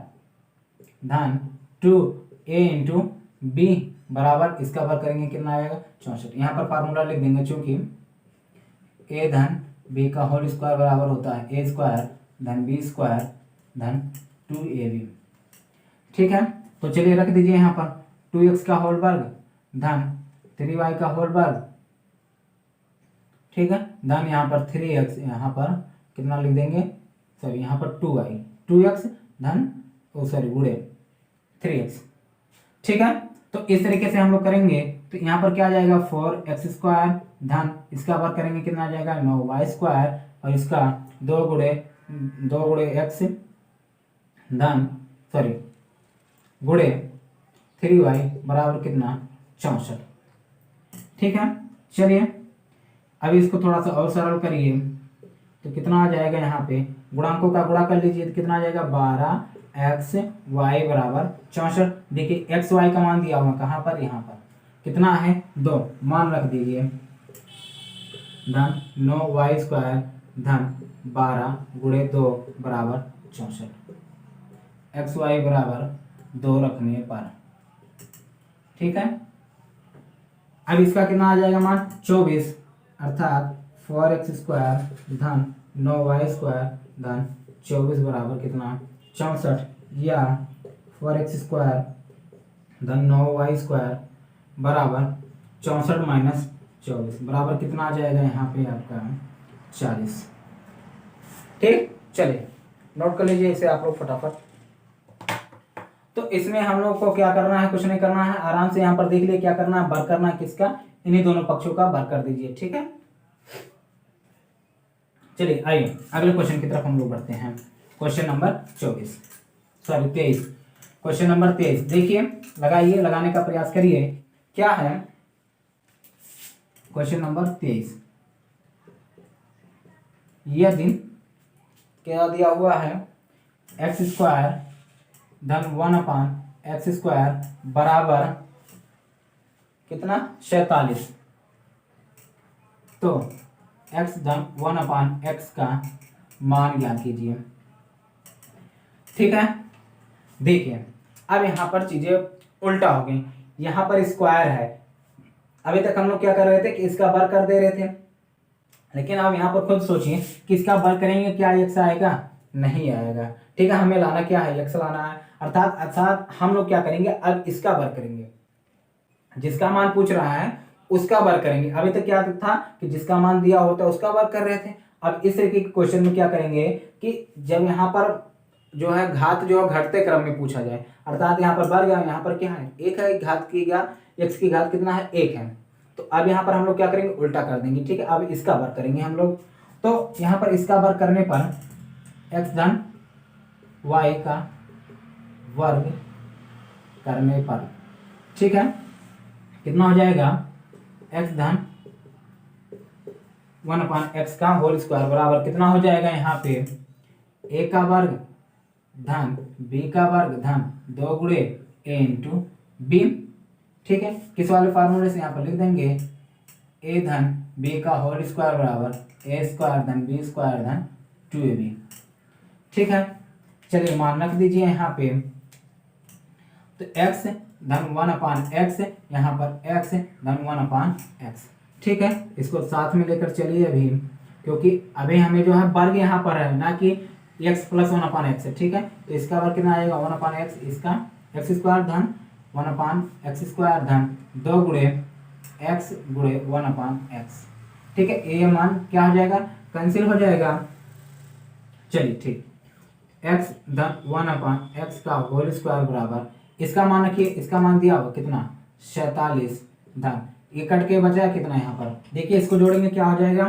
धन 2a इंटू बी बराबर इसका वर्ग करेंगे, कितना आएगा 64। यहाँ पर फार्मूला लिख देंगे, चूंकि a धन b का होल स्क्वायर बराबर होता है a² धन b² धन 2ab। ठीक है, तो चलिए रख दीजिए यहाँ पर 2x का होल वर्ग धन 3y का होल वर्ग। ठीक है, धन यहाँ पर 3x, यहाँ पर कितना लिख देंगे, सॉरी यहाँ पर 2x धन गुणे 3x। ठीक है, तो इस तरीके से हम लोग करेंगे तो यहाँ पर क्या आ जाएगा 4x² धन इसका वर्ग करेंगे, कितना आ जाएगा 9y² और इसका 2 गुणे x धन गुणे 3y बराबर कितना 64। ठीक है, चलिए अभी इसको थोड़ा सा और सरल करिए तो कितना आ जाएगा, यहाँ पे गुणांकों का गुणा कर लीजिए तो कितना आ जाएगा 12xy बराबर 64। देखिए xy का मान दिया हुआ कहाँ पर, यहाँ पर कितना है 2, मान रख दीजिए धन 9y² धन 12 गुणे 2 बराबर 64, xy बराबर 2 रखने पर। ठीक है, अब इसका कितना आ जाएगा मान 24, अर्थात 4x² धन 9y² धन 24 बराबर कितना 64, या 4x² धन 9y² बराबर 64 माइनस 24 बराबर कितना आ जाएगा यहाँ पे आपका 40। ठीक, चलिए नोट कर लीजिए इसे आप लोग फटाफट। तो इसमें हम लोग को क्या करना है, कुछ नहीं करना है, आराम से यहाँ पर देख लिए क्या करना है, वर्ग करना है किसका, इन्हीं दोनों पक्षों का वर्ग कर दीजिए। ठीक है, चलिए आइए अगले क्वेश्चन की तरफ हम लोग बढ़ते हैं। Question number 23। क्वेश्चन नंबर 23 देखिए, लगाइए, लगाने का प्रयास करिए। क्या है क्वेश्चन नंबर 23, यदि क्या दिया हुआ है x² धन 1/x² बराबर कितना 47, तो x धन 1/x का मान ज्ञात कीजिए। ठीक है, देखिए अब यहाँ पर चीजें उल्टा हो गई, यहाँ पर स्क्वायर है, अभी तक हम लोग क्या कर रहे थे कि इसका वर्ग कर दे रहे थे, लेकिन अब यहाँ पर खुद सोचिए कि इसका वर्ग करेंगे क्या x आएगा, नहीं आएगा। ठीक है, हमें लाना क्या है, x लाना है, अर्थात हम लोग क्या करेंगे, अब इसका वर्ग करेंगे, जिसका मान पूछ रहा है उसका वर्ग करेंगे। अभी तक क्या था कि जिसका मान दिया होता है उसका वर्ग कर रहे थे। अब इस तरीके के क्वेश्चन में क्या करेंगे कि जब यहाँ पर जो है घात जो है घटते क्रम में पूछा जाए, अर्थात यहाँ पर वर्ग है, यहाँ पर क्या है एक है, घात की या x की घात कितना है 1 है, तो अब यहाँ पर हम लोग क्या करेंगे उल्टा कर देंगे। ठीक है, अब इसका वर्ग करेंगे हम लोग, तो यहाँ पर इसका वर्ग करने पर x धन y का वर्ग करने पर, ठीक है, कितना हो जाएगा x धन 1/x का होल स्क्वायर बराबर कितना हो जाएगा यहाँ पे a का वर्ग धन b का वर्ग धन 2 गुणे a इंटू बी। ठीक है, किस वाले फार्मूले से यहाँ पर लिख देंगे a धन b का होल स्क्वायर बराबर a² धन b² धन 2ab। ठीक है, चलिए मान रख दीजिए यहाँ पे, तो x धन 1/x, यहाँ पर x धन 1/x। ठीक है, इसको साथ में लेकर चलिए अभी, क्योंकि अभी हमें जो है वर्ग यहाँ पर है ना कि x प्लस 1/x है। ठीक है, तो इसका वर्ग कितना आएगा 1/x, इसका x² धन 1/x² धन 2 गुणे x गुणे 1/x। ठीक है, ये मान क्या हो जाएगा कैंसिल हो जाएगा। चलिए ठीक, एक्स धन 1/x का होल स्क्वायर बराबर, इसका मान रखिए, इसका मान दिया हुआ कितना 47 धन, ये कट के बचा कितना यहाँ पर, देखिए इसको जोड़ेंगे क्या हो जाएगा,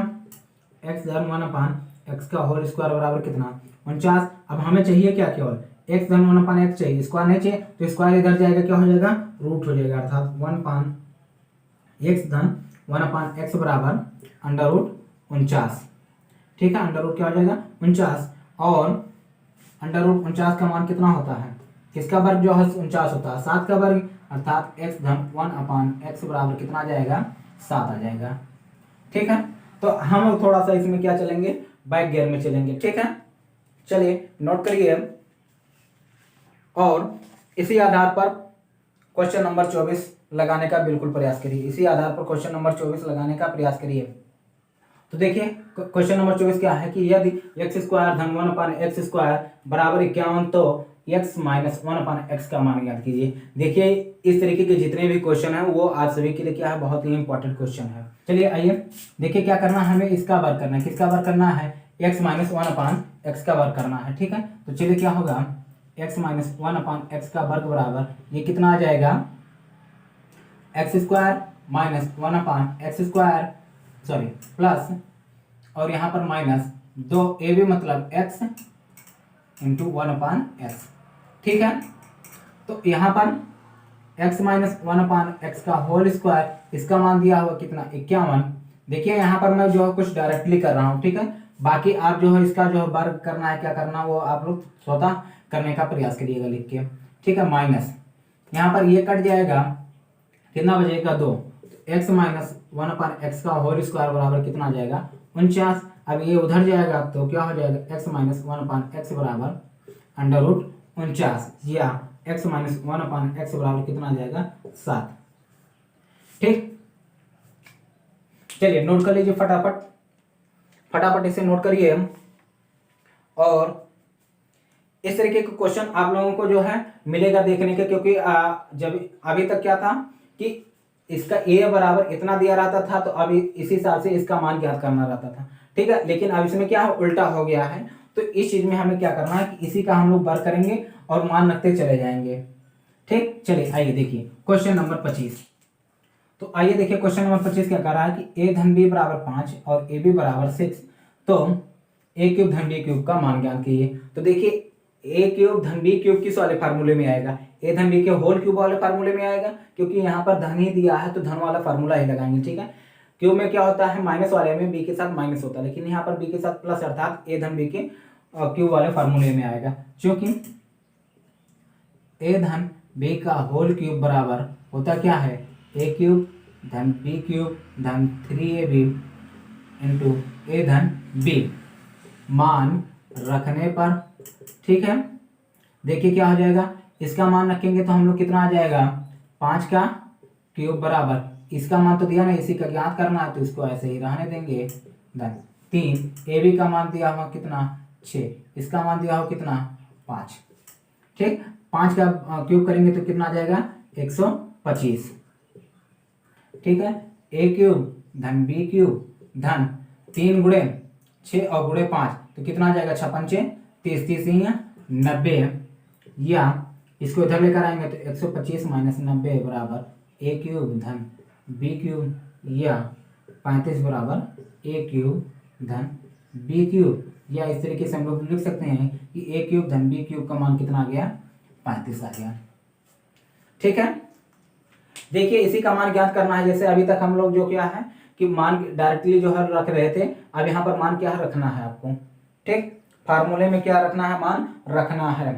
एक्स धन 1/x का होल स्क्वायर बराबर कितना 49। अब हमें चाहिए क्या, केवल एक्स धन 1/x चाहिए, स्क्वायर नहीं चाहिए, तो स्क्वायर इधर जाएगा, क्या हो जाएगा रूट हो जाएगा, अर्थात 1/x धन 1/x बराबर अंडर रूट 49। ठीक है, अंडर रूट क्या हो जाएगा 49, और अंडर रूट 49 का मान कितना होता है, किसका वर्ग जो है 49 होता है, 7 का वर्ग, अर्थात x धन 1/x बराबर कितना आ जाएगा 7 आ जाएगा। ठीक है, तो हम लोग थोड़ा सा इसमें क्या चलेंगे, बैक गियर में चलेंगे। ठीक है, चलिए नोट करिए, और इसी आधार पर क्वेश्चन नंबर 24 लगाने का बिल्कुल प्रयास करिए, इसी आधार पर क्वेश्चन नंबर 24 लगाने का प्रयास करिए। तो देखिए क्वेश्चन नंबर 24 क्या है कि यदि x स्क्वायर धन 1/x स्क्वायर बराबर 51, तो x माइनस 1/x का मान ज्ञात कीजिए। देखिए इस तरीके के जितने भी क्वेश्चन हैं वो आप सभी के लिए क्या है, बहुत ही इंपॉर्टेंट क्वेश्चन है। चलिए आइए देखिए क्या करना है, हमें इसका वर्ग करना है, किसका वर्ग करना है, x माइनस 1/x का वर्ग करना है। ठीक है, तो चलिए क्या होगा, x माइनस 1/x का वर्ग बराबर ये कितना आ जाएगा, x square minus 1/x square, sorry plus, और यहाँ पर माइनस 2ab मतलब x इंटू 1/x। ठीक है, तो यहाँ पर x माइनस 1/x का होल स्क्वायर, इसका मान दिया हुआ कितना 51। देखिए यहाँ पर मैं जो है कुछ डायरेक्टली कर रहा हूँ। ठीक है, बाकी आप जो है इसका जो है वर्ग करना है, क्या करना वो आप लोग स्वतः करने का प्रयास करिएगा लिख के। ठीक है, माइनस यहाँ पर ये कट जाएगा, कितना बचेगा 2, x माइनस 1/x का होल स्क्वायर बराबर कितना आ जाएगा 49। अब ये उधर जाएगा तो क्या हो जाएगा, x माइनस 1/x बराबर अंडर रूट 49, या x माइनस 1/x बराबर कितना आ जाएगा 7। ठीक, चलिए नोट कर लीजिए फटाफट, फटाफट इसे नोट करिए। और इस तरीके के क्वेश्चन आप लोगों को जो है मिलेगा देखने के, क्योंकि जब अभी तक क्या था कि इसका a बराबर इतना दिया रहता था, तो अभी इसी हिसाब से इसका मान ज्ञात करना रहता था। ठीक है, लेकिन अब इसमें क्या है, उल्टा हो गया है, तो इस चीज में हमें क्या करना है कि इसी का हम लोग वर्क करेंगे और मान रखते चले जाएंगे। ठीक, चलिए आइए देखिए क्वेश्चन नंबर 25। तो आइए देखिए क्वेश्चन नंबर 25 क्या कर रहा है कि a धन b बराबर 5 और ab बराबर 6, तो a क्यूब धन b क्यूब का मान ज्ञात कीजिए। तो देखिए a क्यूब धन b क्यूब किस वाले फार्मूले में आएगा, a धन b के होल क्यूब वाले फार्मूले में आएगा, क्योंकि यहाँ पर धन ही दिया है तो धन वाला फार्मूला ही लगाएंगे। ठीक है, क्यूब में क्या होता है, माइनस वाले में b के साथ माइनस होता है, लेकिन यहाँ पर b के साथ प्लस, अर्थात a धन b के क्यूब वाले फार्मूले में आएगा, क्योंकि a धन b का होल क्यूब बराबर होता क्या है, a क्यूब धन b क्यूब धन 3ab इंटू a धन b, मान रखने पर। ठीक है, देखिए क्या हो जाएगा, इसका मान रखेंगे तो हम लोग कितना आ जाएगा 5 का क्यूब बराबर, इसका मान तो दिया नहीं, इसी का ज्ञात करना है तो इसको ऐसे ही रहने देंगे, धन 3 ab का मान दिया हुआ कितना 6, इसका मान दिया हुआ कितना 5। ठीक, 5 का क्यूब करेंगे तो कितना आ जाएगा 125। ठीक है, a क्यूब धन b क्यूब धन 3 गुणे 6 और गुणे 5, तो कितना आ जाएगा 6 पंचे 30, 30 90, या इसको इधर लेकर आएंगे तो 125 माइनस 90 बराबर a क्यूब धन b क्यूब, या 35 बराबर a क्यूब धन b क्यूब, या इस तरीके से हम लोग लिख सकते हैं कि a क्यूब धन b क्यूब का मान कितना आ गया 35 आ गया। ठीक है, देखिए इसी का मान ज्ञात करना है, जैसे अभी तक हम लोग जो क्या है कि मान डायरेक्टली जो है रख रहे थे, अब यहाँ पर मान क्या है रखना है आपको। ठीक, फार्मूले में क्या रखना है, मान रखना है।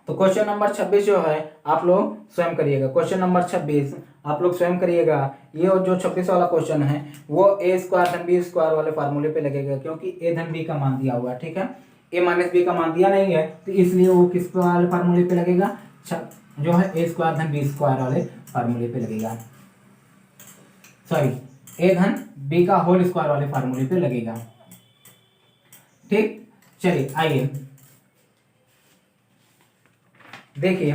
तो क्वेश्चन नंबर 26 जो है आप लोग स्वयं करिएगा, क्वेश्चन नंबर 26 आप लोग स्वयं करिएगा। ये जो 26 वाला क्वेश्चन है वो a स्क्वायर धन b स्क्वायर वाले फार्मूले पे लगेगा, क्योंकि a धन b का मान दिया हुआ है। ठीक है, a माइनस b का मान दिया नहीं है, तो इसलिए वो किस वाले फार्मूले पे लगेगा, जो है a स्क्वायर धन b स्क्वायर वाले फार्मूले पे लगेगा, सॉरी a धन b का होल स्क्वायर वाले फार्मूले पे लगेगा। ठीक, चलिए आइए देखिए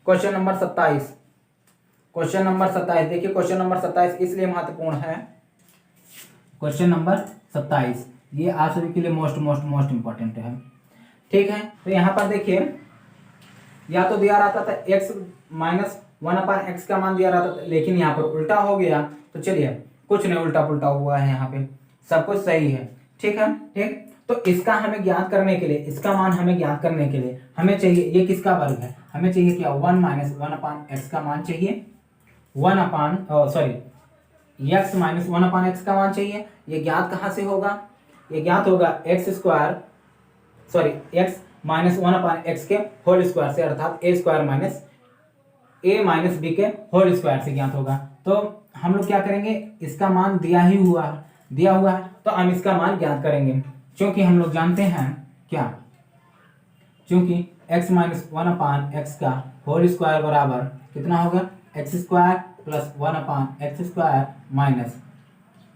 क्वेश्चन नंबर 27। क्वेश्चन नंबर 27 देखिए, क्वेश्चन नंबर 27 इसलिए महत्वपूर्ण है, क्वेश्चन नंबर 27, ये आप सभी के लिए मोस्ट इंपॉर्टेंट है। ठीक है, तो यहाँ पर देखिए या तो दिया रहता था x माइनस 1/x का मान दिया रहता था, लेकिन यहाँ पर उल्टा हो गया। तो चलिए कुछ नहीं उल्टा पुल्टा हुआ है, यहाँ पे सब कुछ सही है। ठीक है, ठीक। तो इसका हमें ज्ञात करने के लिए, इसका मान हमें ज्ञात करने के लिए हमें चाहिए, ये किसका वर्ग है, हमें चाहिए क्या 1 माइनस 1/x का मान चाहिए, 1/x माइनस 1/x का मान चाहिए। ये ज्ञात कहाँ से होगा, ये ज्ञात होगा x माइनस 1/x के होल स्क्वायर से, अर्थात a माइनस b के होल स्क्वायर से ज्ञात होगा। तो हम लोग क्या करेंगे, इसका मान दिया हुआ है तो हम इसका मान ज्ञात करेंगे, क्योंकि हम लोग जानते हैं क्या, क्योंकि x माइनस 1/x का होल स्क्वायर बराबर कितना होगा, x square plus 1/x square minus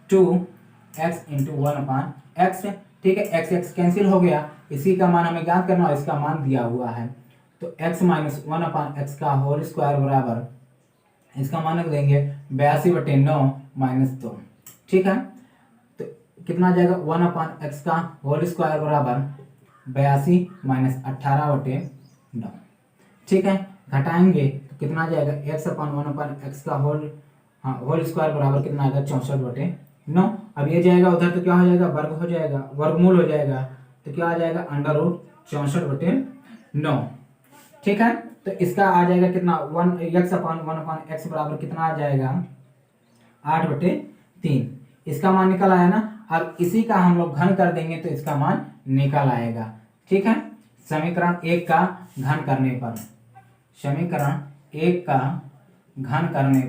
2x into 1/x। ठीक है, x कैंसिल हो गया, इसी का मान हमें ज्ञात करना और इसका मान दिया हुआ है। तो x माइनस 1/x का होल स्क्वायर बराबर, इसका मान रख देंगे 82/9 माइनस 2। ठीक है, तो कितना आ जाएगा, 1/x का होल स्क्वायर बराबर 82 माइनस 18/9। ठीक है, घटाएंगे तो कितना आ जाएगा, x/1/x का होल स्क्वायर बराबर कितना आएगा, 64/9। अब ये जाएगा उधर तो क्या हो जाएगा, वर्ग हो जाएगा, वर्गमूल हो जाएगा, तो क्या आ जाएगा, √64/9। ठीक है, तो इसका आ जाएगा कितना, 1x/1/x बराबर कितना आ जाएगा, 8/3। इसका मान निकल आया ना। अब इसी का हम लोग घन कर देंगे तो इसका मान निकल आएगा। ठीक है, समीकरण 1 का घन करने पर, समीकरण 1 का घन करने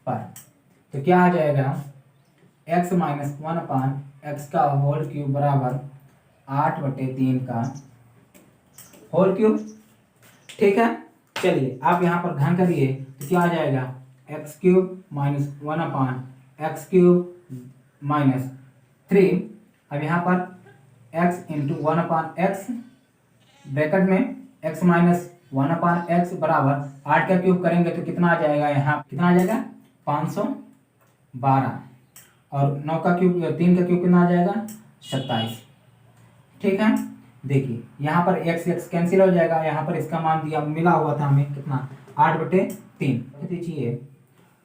पर तो क्या आ जाएगा, x माइनस 1/x का होल क्यूब बराबर 8/3 का होल क्यूब। ठीक है, चलिए आप यहाँ पर घन करिए तो क्या आ जाएगा, x³ माइनस 1/x³ माइनस 3। अब यहाँ पर x इंटू 1/x ब्रैकेट में x माइनस 1/x बराबर 8 का क्यूब करेंगे तो कितना आ जाएगा, यहाँ कितना आ जाएगा, 512 और 9 का क्यूब, 3 का क्यूब कितना आ जाएगा, 27। ठीक है, देखिए यहाँ पर x कैंसिल हो जाएगा, यहाँ पर इसका मान दिया मिला हुआ था हमें कितना, 8/3। दीजिए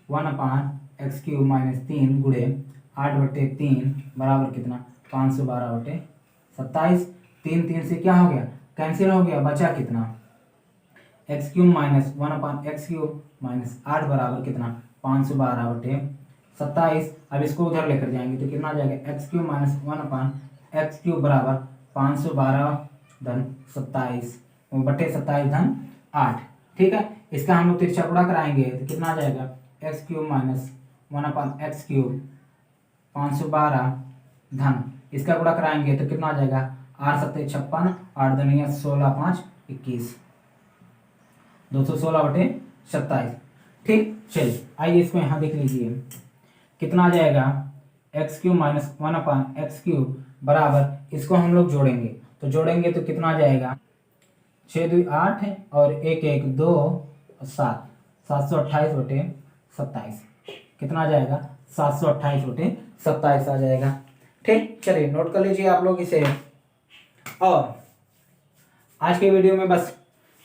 1/x³ माइनस 3 गुणे 8/3 बराबर कितना, 512/27। 3 से क्या हो गया, कैंसिल हो गया, बचा कितना, x³ माइनस 1/x³ माइनस 8 बराबर कितना, 512/27। अब इसको उधर लेकर जाएंगे तो कितना आ जाएगा, x³ माइनस 1/x³ बराबर 512/27 धन 8। ठीक है, इसका हम लोग तिरछा गुणा कराएंगे तो कितना आ जाएगा, x³ माइनस 1/x³ 512 धन, इसका गुणा कराएंगे तो कितना आ जाएगा, 8 7 56, 8 दूनी 16 5 21, 216/27। ठीक, चलिए आइए इसको यहाँ देख लीजिए कितना आ जाएगा, x³ माइनस 1/x³ बराबर, इसको हम लोग जोड़ेंगे तो कितना आ जाएगा, 6 2 8 और 1 1 2 7, 728/27। कितना आ जाएगा, 728/27 आ जाएगा। ठीक, चलिए नोट कर लीजिए आप लोग इसे। और आज के वीडियो में बस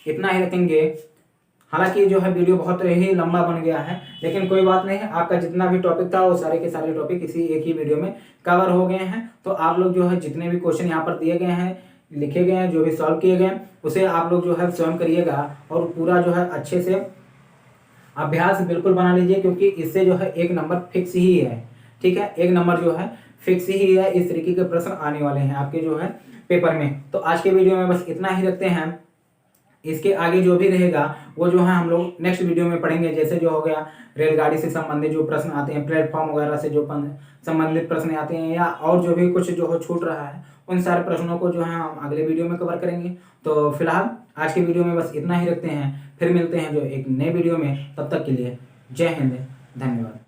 इतना ही रखेंगे। हालांकि जो है वीडियो बहुत ही लंबा बन गया है, लेकिन कोई बात नहीं है, आपका जितना भी टॉपिक था वो सारे के सारे टॉपिक इसी एक ही वीडियो में कवर हो गए हैं। तो आप लोग जो है जितने भी क्वेश्चन यहाँ पर दिए गए हैं, लिखे गए हैं, जो भी सॉल्व किए गए उसे आप लोग जो है स्वयं करिएगा और पूरा जो है अच्छे से अभ्यास बिल्कुल बना लीजिए, क्योंकि इससे जो है 1 नंबर फिक्स ही है। ठीक है, 1 नंबर जो है फिक्स ही है, इस तरीके के प्रश्न आने वाले हैं आपके जो है पेपर में। तो आज के वीडियो में बस इतना ही रखते हैं। इसके आगे जो भी रहेगा वो जो है हम लोग नेक्स्ट वीडियो में पढ़ेंगे। जैसे जो हो गया रेलगाड़ी से संबंधित जो प्रश्न आते हैं, प्लेटफॉर्म वगैरह से जो संबंधित प्रश्न आते हैं, या और जो भी कुछ जो हो छूट रहा है, उन सारे प्रश्नों को जो है हम अगले वीडियो में कवर करेंगे। तो फिलहाल आज के वीडियो में बस इतना ही रखते हैं, फिर मिलते हैं जो एक नए वीडियो में। तब तक के लिए जय हिंद, धन्यवाद।